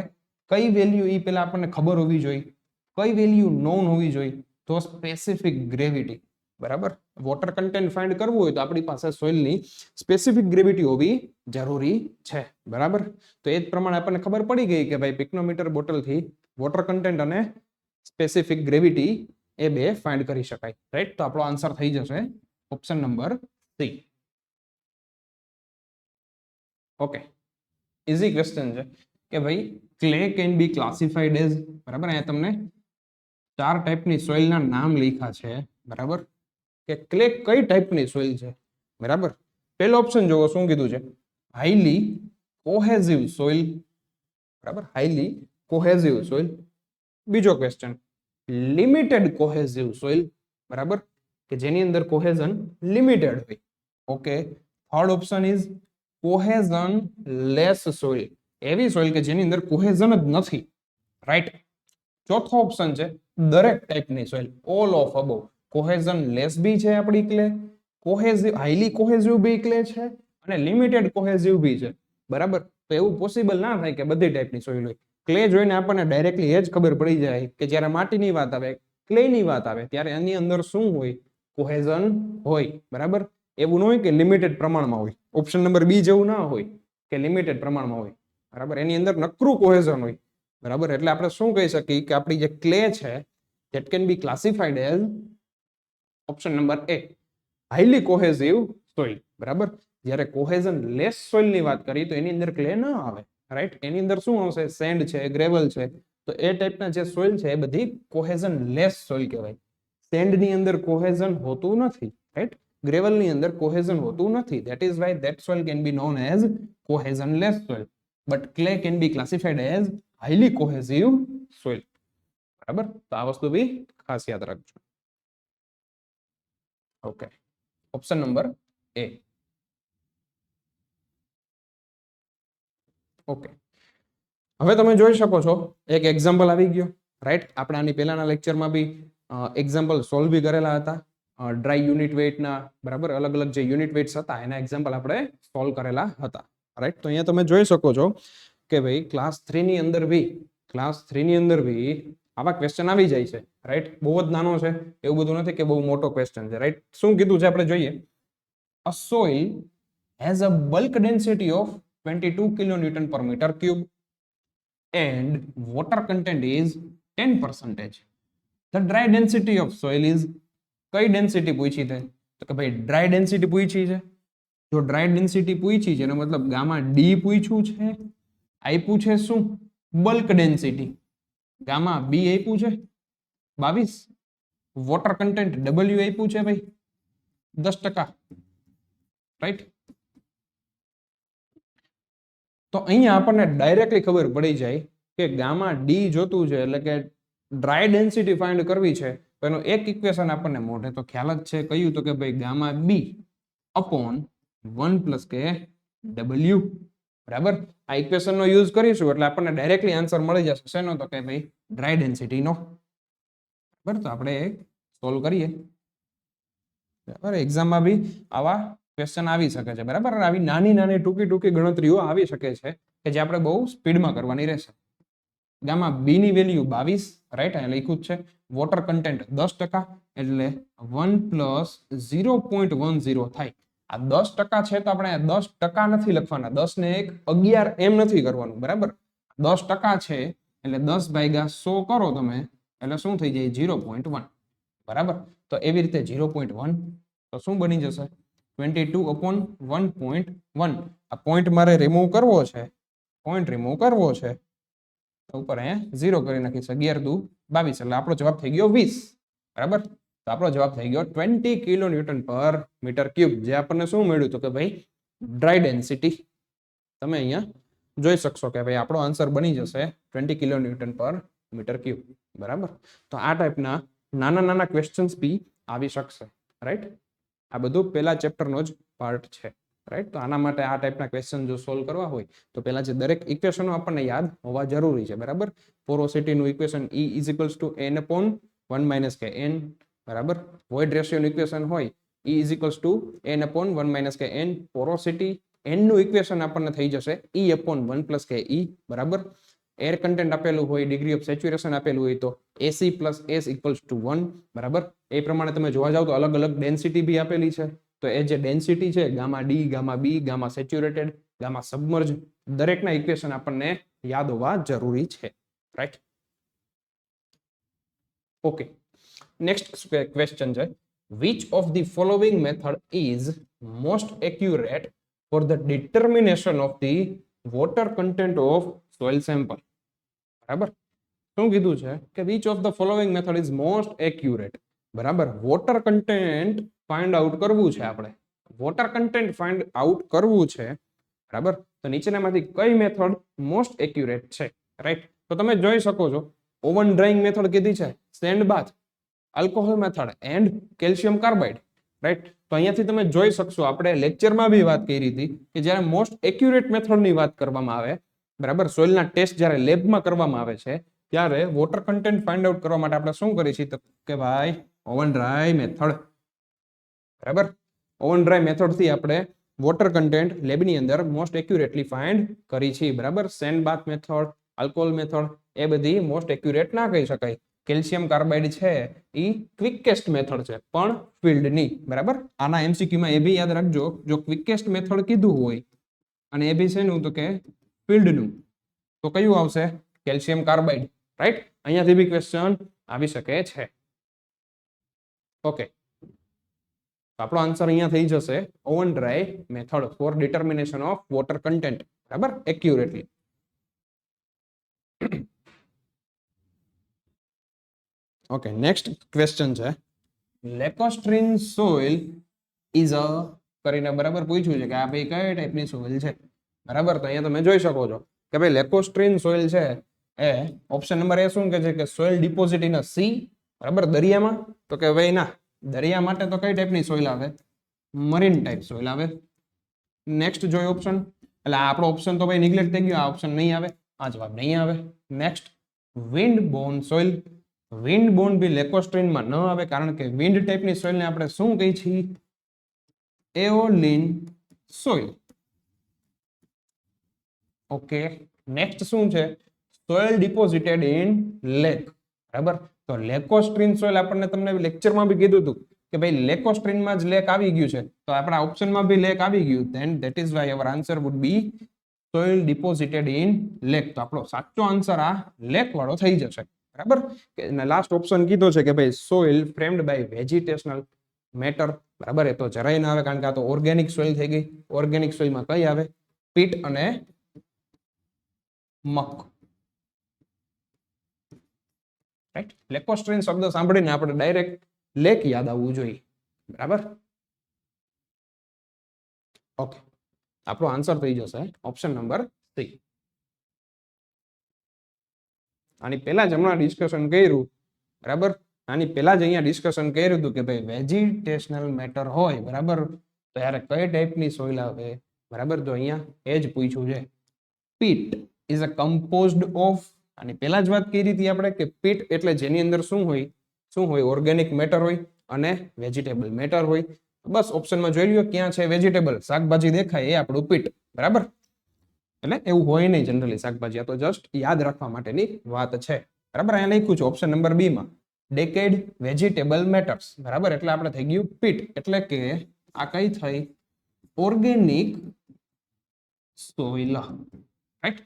A: કઈ વેલ્યુ એ પેલા આપણને ખબર હોવી જોઈએ કઈ વેલ્યુ નોન હોવી જોઈએ તો સ્પેસિફિક ગ્રેવિટી બરાબર વોટર કન્ટેન્ટ ફાઇન્ડ કરવું હોય તો આપણી પાસે સોઇલની સ્પેસિફિક ગ્રેવિટી હોવી જરૂરી છે બરાબર તો એ જ પ્રમાણે આપણને ખબર પડી ગઈ કે ભાઈ પિક્નોમીટર બોટલથી વોટર કન્ટેન્ટ અને સ્પેસિફિક ગ્રેવિટી એ બે ફાઇન્ડ કરી શકાય રાઈટ તો આપણો આન્સર થઈ જશે option number C okay easy question છે કે ભાઈ clay can be classified as બરાબર અહીંયા તમને ચાર ટાઈપની સોઇલના નામ લખ્યા છે બરાબર કે ક્લે કઈ ટાઈપની સોઇલ છે બરાબર પહેલો ઓપ્શન જોવો શું કીધું છે હાઈલી કોહેઝિવ સોઇલ બરાબર હાઈલી કોહેઝિવ સોઇલ બીજો ક્વેશ્ચન લિમિટેડ કોહેઝિવ સોઇલ બરાબર કે જેની અંદર કોહેઝન લિમિટેડ હોય okay third option is cohesion less soil એવી સોઇલ કે જેની અંદર કોહેઝન જ નથી રાઈટ ચોથો ઓપ્શન છે દરેક ટાઈપની soil all of above cohesionless B છે આપણી clay cohesive highly cohesive B clay છે અને લિમિટેડ કોહેઝિવ બી છે બરાબર તો એવું પોસિબલ ના થાય કે બધી ટાઈપની સોઇલ હોય ક્લે જોઈને આપણને ડાયરેક્ટલી એ જ ખબર પડી જાય કે જ્યારે માટીની વાત આવે ક્લેની વાત આવે ત્યારે એની અંદર શું હોય કોહેઝન હોય બરાબર એવું ન હોય કે લિમિટેડ પ્રમાણમાં હોય ઓપ્શન નંબર બી જેવું ના હોય કે લિમિટેડ પ્રમાણમાં હોય બરાબર એની અંદર નકરું કોહેઝન હોય બરાબર એટલે આપણે શું કહી શકીએ કે આપણી જે ક્લે છે that can be classified as option number A highly cohesive soil બરાબર જ્યારે કોહેઝન લેસ સોઇલ ની વાત કરી તો એની અંદર ક્લે ના આવે રાઈટ એની અંદર શું આવશે સેન્ડ છે ગ્રેવલ છે તો એ ટાઈપના જે સોઇલ છે એ બધી કોહેઝન લેસ સોઇલ કહેવાય સેન્ડ ની અંદર કોહેઝન હોતું નથી રાઈટ ગ્રેવલ ની અંદર કોહેઝન હોતું નથી that is why that soil can be known as cohesion less soil but clay can be classified as highly cohesive soil બરાબર તો આ વસ્તુ બી ખાસ યાદ રાખજો ઓકે ઓપ્શન નંબર એ ઓકે હવે તમે જોઈ શકો છો એક એક્ઝામ્પલ આવી ગયો રાઈટ આપણે આની પહેલાના લેક્ચરમાં બી એક્ઝામ્પલ સોલ્વ બી કરેલા હતા ડ્રાય યુનિટ વેઇટના બરાબર અલગ અલગ જે યુનિટ વેઇટ્સ હતા એના એક્ઝામ્પલ આપણે સોલ્વ કરેલા હતા રાઈટ તો અહીંયા તમે જોઈ શકો છો કે ભાઈ ક્લાસ 3 ની અંદર બી આવા ક્વેશ્ચન આવી જાય છે રાઈટ બહુ જ નાનો છે એવું બધું નથી કે બહુ મોટો ક્વેશ્ચન છે રાઈટ શું કીધું છે આપણે જોઈએ a soil has a bulk density of 22 kilonewton per meter cube and water content is 10%. The dry density of soil is કઈ ડેન્સિટી પૂછી છે તો કે ભાઈ ડ્રાય ડેન્સિટી પૂછી છે જો ડ્રાય ડેન્સિટી પૂછી છે એનો મતલબ ગામા ડી પૂછ્યું છે આપ્યું છે શું બલ્ક ડેન્સિટી ગામા બી આપ્યું છે 22 વોટર કન્ટેન્ટ ડબલ્યુ આપ્યું છે ભાઈ 10% રાઈટ તો અહીંયા આપણને ડાયરેક્ટલી ખબર પડી જાય કે ગામા ડી જોતું છે એટલે કે ડ્રાય ડેન્સિટી ફાઇન્ડ કરવી છે તો એનું એક ઇક્વેશન આપણને મોઢે તો ખ્યાલ જ છે કયું તો કે ભાઈ ગામા બી અપોન 1 + કે ડબલ્યુ બરાબર આ ઇક્વેશન નો યુઝ કરીશું એટલે આપણને ડાયરેક્ટલી આન્સર મળી જશે શેનો તો કે ભાઈ ડ્રાય ડેન્સિટી નો બરાબર તો આપણે સોલ્વ કરીએ બરાબર એક્ઝામમાં બી આવા ક્વેશ્ચન આવી શકે છે બરાબર આવી નાની નાની ટૂંકી ગણતરીઓ આવી શકે છે કે જે આપણે બહુ સ્પીડમાં કરવાની રહેશે ગામા બી ની વેલ્યુ 22 રાઈટ અહીંયા લખ્યું જ છે વોટર કન્ટેન્ટ 10% એટલે 1 + 0.10 થાય આ 10% છે તો આપણે 10% નથી લખવાના 10 ને 1 11 એમ નથી કરવાનું બરાબર 10% છે એટલે 10 ભાગ્યા 100 કરો તમે એટલે શું થઈ જાય 0.1 બરાબર તો એવી રીતે 0.1 તો શું બની જશે 22/1.1 આ પોઈન્ટ મારે રિમૂવ કરવો છે પોઈન્ટ રિમૂવ કરવો છે તો ઉપર અહીંયા 0 કરી નાખીશ 11 દુ 22 એટલે આપણો જવાબ થઈ ગયો 20 બરાબર તો આપણો જવાબ થઈ ગયો 20 kN/m3 જે આપણને શું મળ્યું તો કે ભાઈ ડ્રાય ડેન્સિટી તમે અહીંયા જોઈ શકશો કે ભાઈ આપણો આન્સર બની જશે 20 kN/m3 બરાબર તો આ ટાઈપના નાના નાના ક્વેશ્ચન્સ બી આવી શકશે રાઈટ આ બધું પહેલા ચેપ્ટરનો જ પાર્ટ છે રાઈટ તો આના માટે આ ટાઈપના ક્વેશ્ચન જો સોલ્વ કરવા હોય તો પહેલા જે દરેક ઇક્વેશનો આપણને યાદ હોવા જરૂરી છે બરાબર પોરોસિટીનું ઇક્વેશન E = n/1 - kn બરાબર વોઇડ રેશિયોનું ઇક્વેશન હોય E = n/1 - kn porosity n નું ઇક્વેશન આપણને થઈ જશે E/1 + ke બરાબર એર કન્ટેન્ટ આપેલું હોય ડિગ્રી ઓફ સેચ્યુરેશન આપેલું હોય તો AC + S = 1 બરાબર એ પ્રમાણે તમે જોવા જાવ તો અલગ અલગ ડેન્સિટી બી આપેલી છે તો એ જે ડેન્સિટી છે ગામા ડી ગામા બી ગામા સેચ્યુરેટેડ ગામા સબમર્જ દરેકના ઇક્વેશન આપણને યાદ હોવા જરૂરી છે રાઈટ ઓકે નેક્સ્ટ ક્વેશ્ચન છે which of the following method is most accurate for the determination of the water content of soil sample બરાબર શું કીધું છે કે which of the following method is most accurate બરાબર વોટર કન્ટેન્ટ ફાઇન્ડ આઉટ કરવું છે આપણે વોટર કન્ટેન્ટ ફાઇન્ડ આઉટ કરવું છે બરાબર તો નીચેનામાંથી કઈ મેથડ મોસ્ટ એક્યુરેટ છે રાઈટ તો તમે જોઈ શકો છો ઓવન ડ્રાઇંગ મેથડ કીધી છે send bath alcohol method and calcium carbide right તો અહીંયાથી તમે જોઈ શકશો આપણે લેક્ચરમાં બી વાત કરી હતી કે જ્યારે મોસ્ટ એક્યુરેટ મેથડની વાત કરવામાં આવે બરાબર સોઇલના ટેસ્ટ જ્યારે લેબમાં કરવામાં આવે છે ત્યારે વોટર કન્ટેન્ટ ફાઇન્ડ આઉટ કરવા માટે આપણે શું કરીએ છીએ તો કે ભાઈ ઓવન ડ્રાય મેથડ બરાબર ઓવન ડ્રાય મેથડ થી આપણે વોટર કન્ટેન્ટ લેબની અંદર મોસ્ટ એક્યુરેટલી ફાઇન્ડ કરી છે બરાબર સેન્ડ બાથ મેથડ આલ્કોહોલ મેથડ એ બધી મોસ્ટ એક્યુરેટ ના કહી શકાય કેલ્શિયમ કાર્બાઇડ છે એ ક્વિકેસ્ટ મેથડ છે પણ ફિલ્ડની બરાબર આના MCQ માં એ બી યાદ રાખજો જો ક્વિકેસ્ટ મેથડ કીધું હોય અને એ બી શેનું તો કે ફિલ્ડનું તો કયું આવશે કેલ્શિયમ કાર્બાઇડ રાઈટ અહીંયાથી બી ક્વેશ્ચન આવી શકે છે ઓકે આપણો આન્સર અહીંયા થઈ જશે oven dry method for determination of water content બરાબર એક્યુરેટલી ઓકે નેક્સ્ટ ક્વેશ્ચન છે લેકોસ્ટ્રીન સોઇલ ઇઝ અ કરીને બરાબર પૂછ્યું છે કે આ ભાઈ કઈ ટાઈપની સોઇલ છે બરાબર તો અહીંયા તમે જોઈ શકો છો કે ભાઈ લેકોસ્ટ્રીન સોઇલ છે એ ઓપ્શન નંબર એ શું કે છે કે soil deposit in a C બરાબર દરિયામાં તો કે ભાઈ ના દરિયા માટે તો કઈ ટાઈપની સોઇલ આવે મરીન ટાઈપ સોઇલ આવે નેક્સ્ટ જોઈએ ઓપ્શન એટલે આપણો ઓપ્શન તો ભાઈ નિગ્લેક્ટ થઈ ગયો આ ઓપ્શન નહીં આવે આ જવાબ નહીં આવે next wind borne soil wind borne B લેકોસ્ટ્રીનમાં ન આવે કારણ કે વિન્ડ ટાઈપની સોઇલને આપણે શું કહી છીએ એઓલિન સોઇલ ઓકે નેક્સ્ટ શું છે સોઇલ ડિપોઝિટેડ ઇન લેક બરાબર તો લેકોસ્ટ્રીન સોઇલ આપણને તમને લેક્ચરમાં બી કીધું હતું કે ભાઈ લેકોસ્ટ્રીનમાં જ લેક આવી ગયું છે તો આપણા ઓપ્શનમાં બી લેક આવી ગયું then that is why our answer would be soil deposited in lake તો આપણો સાચો આન્સર આ લેક વાળો થઈ જશે બરાબર કે લાસ્ટ ઓપ્શન કીધો છે કે ભાઈ સોઇલ ફ્રેમ્ડ બાય વેજીટેશનલ મેટર બરાબર એ તો જરાય ના આવે કારણ કે આ તો ઓર્ગેનિક સોઇલ થઈ ગઈ ઓર્ગેનિક સોઇલમાં કઈ આવે પીટ અને મક રાઈટ લેકોસ્ટ્રીન શબ્દ સાંભળીને આપણે ડાયરેક્ટ લેક યાદ આવવું જોઈએ બરાબર ઓકે આપણો આન્સર થઈ જશે ઓપ્શન નંબર સી. આની પહેલા જ હમણાં ડિસ્કશન કર્યું, બરાબર, આની પહેલા જ અહીંયા ડિસ્કશન કર્યું હતું કે ભાઈ વેજીટેશનલ મેટર હોય, બરાબર, તો યારે કઈ ટાઈપની સોઇલ આવે, બરાબર, તો અહીંયા એ જ પૂછ્યું છે. Peat is a composed of, આની પહેલા જ વાત કરી હતી આપણે કે પીટ એટલે જેની અંદર શું હોય, ઓર્ગેનિક મેટર હોય અને વેજીટેબલ મેટર હોય. બસ ઓપ્શનમાં જોઈ લ્યો ક્યાં છે વેજીટેબલ, શાકભાજી દેખાય એ આપણું પીટ, બરાબર. એટલે એવું હોય નહીં જનરલી શાકભાજી, આ તો જસ્ટ યાદ રાખવા માટેની વાત છે, બરાબર. અહીંયા લખ્યું છે ઓપ્શન નંબર બી માં ડેકેડ વેજીટેબલ મેટર્સ, બરાબર. એટલે આપણે થઈ ગયું પીટ, એટલે કે આ કઈ થઈ ઓર્ગેનિક સોઇલ, રાઈટ.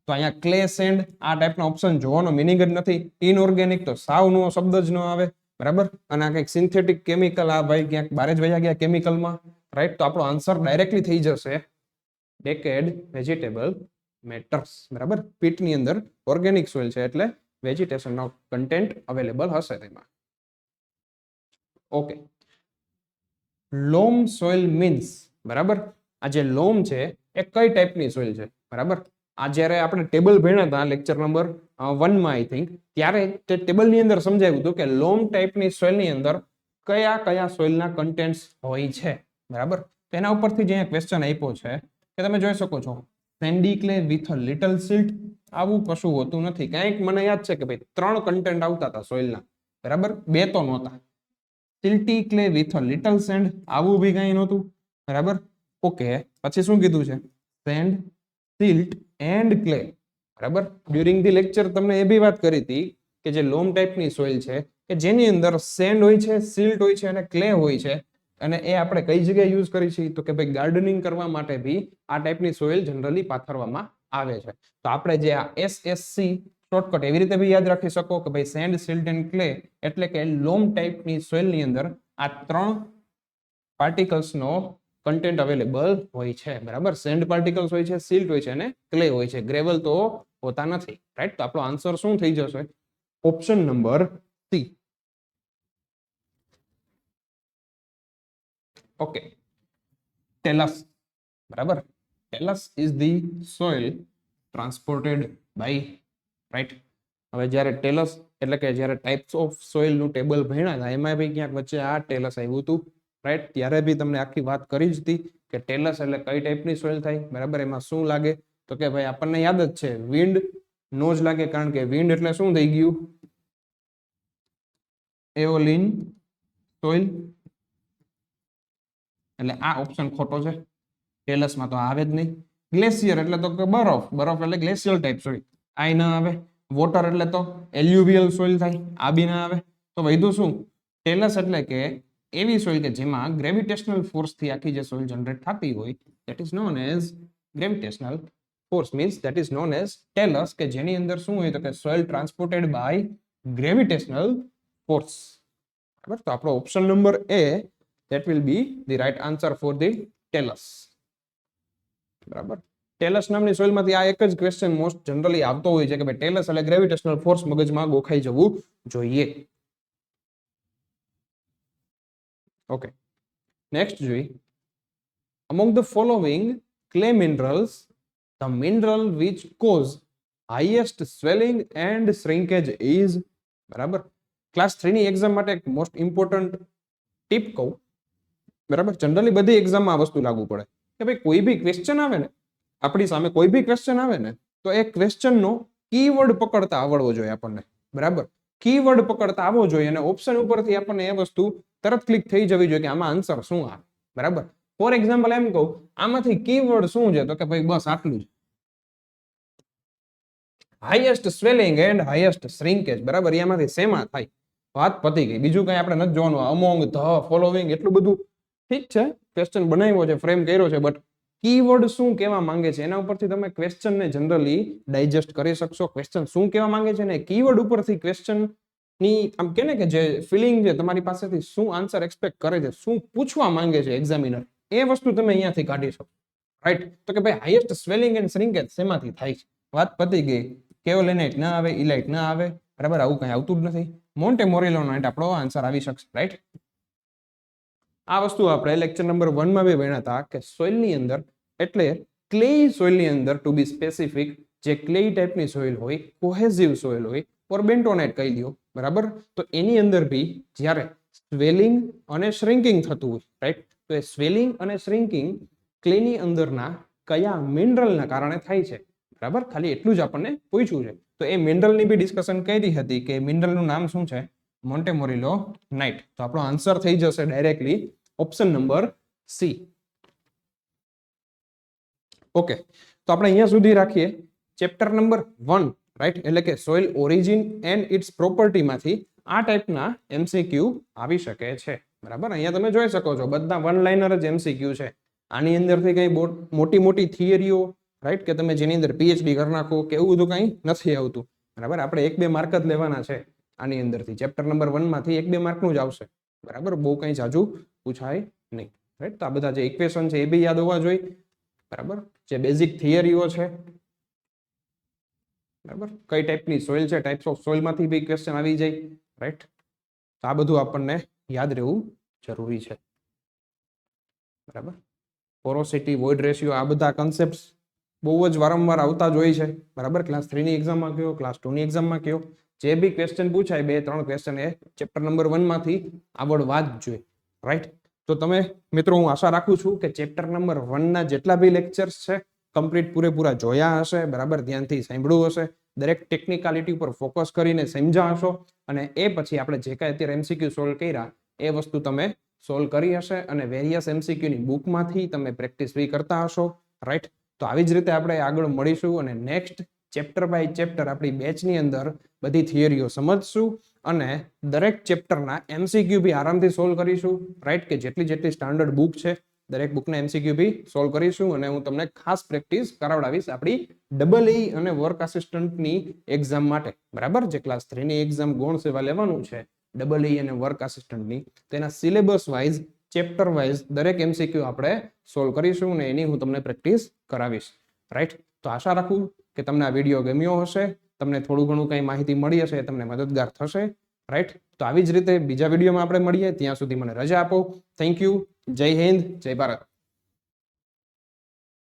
A: તો અહીંયા ક્લે સેન્ડ આ ટાઈપના ઓપ્શન જોવાનો મિનિંગ જ નથી. ઇનઓર્ગેનિક તો સાવ નો શબ્દ જ ન આવે, બરાબર. અને આ કંઈક સિન્થેટિક કેમિકલ, આ ભાઈ ક્યાંક બારે જ વયા ગયા કેમિકલમાં, રાઈટ. તો આપણો આન્સર ડાયરેક્ટલી થઈ જશે ડેકેડ વેજીટેબલ મેટર્સ, બરાબર. પીટની અંદર ઓર્ગેનિક સોઇલ છે એટલે વેજીટેશનનો કન્ટેન્ટ અવેલેબલ હશે તેમાં. ઓકે, લોમ સોઇલ મીન્સ, બરાબર. આ જે લોમ છે એ કઈ ટાઈપની સોઇલ છે, બરાબર. આ જ્યારે આપણે ટેબલ ભણ્યા હતા લેક્ચર નંબર 1 માં આઈ થિંક, ત્યારે તે ટેબલની અંદર સમજાવ્યું હતું કે લોમ ટાઈપની સોઇલની અંદર કયા કયા સોઇલના કન્ટેન્ટ્સ હોય છે, બરાબર. તેના ઉપરથી જે ક્વેશ્ચન આપ્યો છે કે તમે જોઈ શકો છો Sandy clay with little silt, આવું કશું હોતું નથી. કંઈક મને યાદ છે કે ભાઈ 3 કન્ટેન્ટ આવતા હતા સોઇલના, બરાબર, 2 તો નહોતા. સિલ્ટી ક્લે વિથ લિટલ સેન્ડ, આવું બી કઈ નહોતું, બરાબર. ઓકે, પછી શું કીધું છે સેન્ડ, સિલ્ટ એન્ડ ક્લે, બરાબર. ડ્યુરિંગ ધી લેક્ચર તમને એ બી વાત કરી હતી કે જે લોમ ટાઈપની સોઇલ છે કે જેની અંદર સેન્ડ હોય છે, સિલ્ટ હોય છે અને ક્લે હોય છે, અને એ આપણે કઈ જગ્યાએ યુઝ કરી છીએ તો કે ભાઈ ગાર્ડનિંગ કરવા માટે બી આ ટાઈપની સોઇલ જનરલી પાથરવામાં આવે છે. તો આપણે જે આ SSC શોર્ટકટ એવી રીતે બી યાદ રાખી શકો કે ભાઈ સેન્ડ, સિલ્ટ એન્ડ ક્લે એટલે કે લોમ ટાઈપની સોઇલની અંદર આ 3 પાર્ટિકલ્સનો કન્ટેન્ટ અવેલેબલ હોય છે, બરાબર. સેન્ડ પાર્ટિકલ્સ હોય છે, સિલ્ટ હોય છે અને ક્લે હોય છે. ગ્રેવલ તો હોતા નથી, રાઈટ. તો આપણો આન્સર શું થઈ જશે option number C. Okay, talus, બરાબર. Talus is the soil transported by, right. હવે જ્યારે ટેલસ એટલે કે જ્યારે ટાઈપ્સ ઓફ સોઇલ નું ટેબલ ભણ્યા હતા એમાં બી ક્યાંક વચ્ચે આ ટેલસ આવ્યું હતું, રાઈટ. ત્યારે બી તમને આખી વાત કરી જ હતી કે ટેલસ એટલે કઈ ટાઈપની સોઇલ થાય, બરાબર. એમાં શું લાગે તો કે ભાઈ આપણને યાદ જ છે વિન્ડ નો જ લાગે, કારણ કે વિન્ડ એટલે શું થઈ ગયું એઓલિન સોઇલ, એટલે આ ઓપ્શન ખોટો છે. ટેલસમાં તો આવે જ નહીં. ગ્લેશિયર એટલે તો કે બરફ, બરફ એટલે ગ્લેશિયલ ટાઈપ સોઇલ, આ ના આવે. વોટર એટલે તો એલ્યુવિયલ સોઇલ થાય, આ બી ના આવે. તો વધુ શું ટેલસ એટલે કે એવી સોઇલ કે જેમાં ગ્રેવિટેશનલ ફોર્સ થી આખી જે સોઇલ જનરેટ થતી હોય that is known as gravitational force, means that is known as talus, કે જેની અંદર શું હોય તો કે soil transported by gravitational force, બરાબર. તો આપણો option number A that will be the right answer for the talus, બરાબર. ટેલસ નામની સોઇલમાંથી આ એક જ ક્વેશ્ચન મોસ્ટ જનરલી આવતો હોય છે કે ભાઈ ટેલસ એટલે ગ્રેવિટેશનલ ફોર્સ મગજમાં ગોખાઈ જવું જોઈએ. ઓકે, નેક્સ્ટ જોઈએ. among the following clay minerals the mineral which cause highest swelling and shrinkage is, બરાબર. ક્લાસ 3 ની એક્ઝામ માટે એક મોસ્ટ ઇમ્પોર્ટન્ટ ટીપ કહું, બરાબર. જનરલી બધી એક્ઝામમાં આ વસ્તુ લાગુ પડે કે ભાઈ કોઈ બી ક્વેશ્ચન આવે ને, આપણી સામે કોઈ બી ક્વેશ્ચન આવે ને, તો એ ક્વેશ્ચનનો કીવર્ડ પકડતા આવડવો જોઈએ આપણને, બરાબર. કીવર્ડ પકડતા આવવો જોઈએ અને ઓપ્શન ઉપરથી આપણને એ વસ્તુ તરત ક્લિક થઈ જવી જોઈએ કે આમાં આન્સર શું આવે, બરાબર. ફોર એક્ઝામ્પલ એમ કહું આમાંથી કીવર્ડ શું છે તો કે ભાઈ બસ આટલું જ, હાઈએસ્ટ સ્વેલિંગ એન્ડ હાઈએસ્ટ શ્રિંકેજ, બરાબર. એમાંથી શેમાં થાય, વાત પતી ગઈ. બીજું કઈ આપણે નથી જોવાનું. અમોંગ, ધ, ફોલોવિંગ એટલું બધું ઠીક છે, ક્વેશ્ચન બનાવ્યો છે, ફ્રેમ કર્યો છે, બટ કીવર્ડ શું કહેવા માંગે છે એના ઉપરથી તમે ક્વેશ્ચનને જનરલી ડાયજેસ્ટ કરી શકશો. ક્વેશ્ચન શું કહેવા માંગે છે ને કીવર્ડ ઉપરથી ક્વેશ્ચન ની આમ કે ને કે જે ફિલિંગ છે તમારી પાસેથી, શું આન્સર એક્સપેક્ટ કરે છે, શું પૂછવા માંગે છે એક્ઝામિનર, એ વસ્તુ તમે અહીંયાથી કાઢી શકો, રાઈટ. તો કે ભાઈ હાઈએસ્ટ સ્વેલિંગ એન્ડ શ્રિંકેજ શેમાંથી થાય છે, વાત પતી ગઈ. કેઓલિનાઇટ ના આવે, ઇલાઇટ ના આવે, બરાબર. આવું કઈ આવતું જ નથી. મોન્ટે મોરેલોનો આપણો આન્સર આવી શકશે, રાઈટ. આ વસ્તુ આપણે લેક્ચર નંબર 1 માં બી ભણ્યા હતા કે સોઇલની અંદર એટલે ક્લેઈ સોઇલની અંદર ટુ બી સ્પેસિફિક જે ક્લેઈ ટાઈપની સોઇલ હોય, કોહેઝિવ સોઇલ હોય, ઓર બેન્ટોનાઇટ કહી લ્યો, બરાબર, તો એની અંદર બી જ્યારે સ્વેલિંગ અને શ્રિંકિંગ થતું હોય, રાઈટ, તો એ સ્વેલિંગ અને શ્રિંકિંગ ક્લેની અંદરના કયા મિનરલના કારણે થાય છે, બરાબર, ખાલી એટલું જ આપણને પૂછ્યું છે. તો એ મિનરલની બી ડિસ્કશન કરી હતી કે મિનરલનું નામ શું છે, મોન્ટેમોરિલો નાઇટ. તો આપણો આન્સર થઈ જશે directly option number C. Okay, તો આપણે અહીંયા સુધી રાખીએ. ચેપ્ટર નંબર 1, રાઈટ, એટલે કે સોઇલ ઓરિજિન એન્ડ ઇટ્સ પ્રોપર્ટીમાંથી આ ટાઈપના એમસીક્યુ આવી શકે છે, બરાબર. અહીંયા તમે જોઈ શકો છો બધા વન લાઇનર જ એમસીક્યુ છે. આની અંદરથી કઈ મોટી મોટી થિયરીઓ, રાઈટ, કે તમે જેની અંદર પીએચડી કરી નાખો કે એવું બધું કઈ નથી આવતું, બરાબર. આપણે 1-2 માર્ક જ લેવાના છે આની અંદરથી. ચેપ્ટર નંબર 1 માંથી 1-2 માર્કનું જ આવશે, બરાબર, બહુ કઈ જાજુ પૂછાય નહીં, રાઈટ. તો આ બધા જે ઇક્વેશન છે એ બી યાદ હોવા જોઈએ, બરાબર. જે બેઝિક થિયરીઓ છે, બરાબર, કઈ ટાઈપની સોઇલ છે, ટાઈપ્સ ઓફ સોઇલમાંથી બી ક્વેશ્ચન આવી જાય, રાઈટ. તો આ બધું આપણને યાદ રહેવું જરૂરી છે, બરાબર. પોરોસિટી, વોઇડ રેશિયો, આ બધા કન્સેપ્ટ બહુ જ વારંવાર આવતા જ હોય છે, બરાબર. ક્લાસ 3 ની એક્ઝામમાં કયો, ક્લાસ 2 ની એક્ઝામમાં કયો, જે બી ક્વેશ્ચન પૂછાય 2-3 ક્વેશ્ચન એ ચેપ્ટર નંબર 1 માંથી આવડવા જ જોઈએ, રાઈટ. તો તમે મિત્રો, હું આશા રાખું છું કે ચેપ્ટર નંબર 1 ના જેટલા બી લેક્ચર્સ છે કમ્પ્લીટ પૂરેપૂરા જોયા હશે, બરાબર, ધ્યાનથી સાંભળ્યું હશે, દરેક ટેકનિકાલિટી ઉપર ફોકસ કરીને સમજ્યા હશો, અને એ પછી આપણે જે કાંઈ અત્યારે એમસીક્યુ સોલ્વ કર્યા એ વસ્તુ તમે સોલ્વ કરી હશે, અને વેરિયસ એમસીક્યુની બુકમાંથી તમે પ્રેક્ટિસ બી કરતા હશો, રાઈટ. તો આવી જ રીતે આપણે આગળ મળીશું અને નેક્સ્ટ ચેપ્ટર બાય ચેપ્ટર આપણી બેચની અંદર બધી થિયરીઓ સમજશું અને દરેક ચેપ્ટરના એમસીક્યુ બી આરામથી સોલ્વ કરીશું, રાઈટ, કે જેટલી સ્ટાન્ડર્ડ બુક છે દરેક બુકના એમસીક્યુ બી સોલ્વ કરીશું, અને હું તમને ખાસ પ્રેક્ટિસ કરાવડાવીશ આપણી EE અને વર્ક આસિસ્ટન્ટની એક્ઝામ માટે, બરાબર. જે ક્લાસ 3 ની એક્ઝામ ગૌણ સેવા લેવાનું છે, EE અને વર્ક આસિસ્ટન્ટની, તેના સિલેબસ વાઇઝ, ચેપ્ટર વાઇઝ દરેક એમસીક્યુ આપણે સોલ્વ કરીશું અને એની હું તમને પ્રેક્ટિસ કરાવીશ, રાઈટ. તો આશા રાખું કે તમને આ વિડીયો ગમ્યો હશે, તમને થોડું ઘણું કંઈ માહિતી મળી હશે, તમને મદદગાર થશે, રાઈટ. તો આવી જ રીતે બીજા વિડીયોમાં આપણે મળીએ, ત્યાં સુધી મને રજા આપો. Thank you. જય હિન્દ, જય ભારત.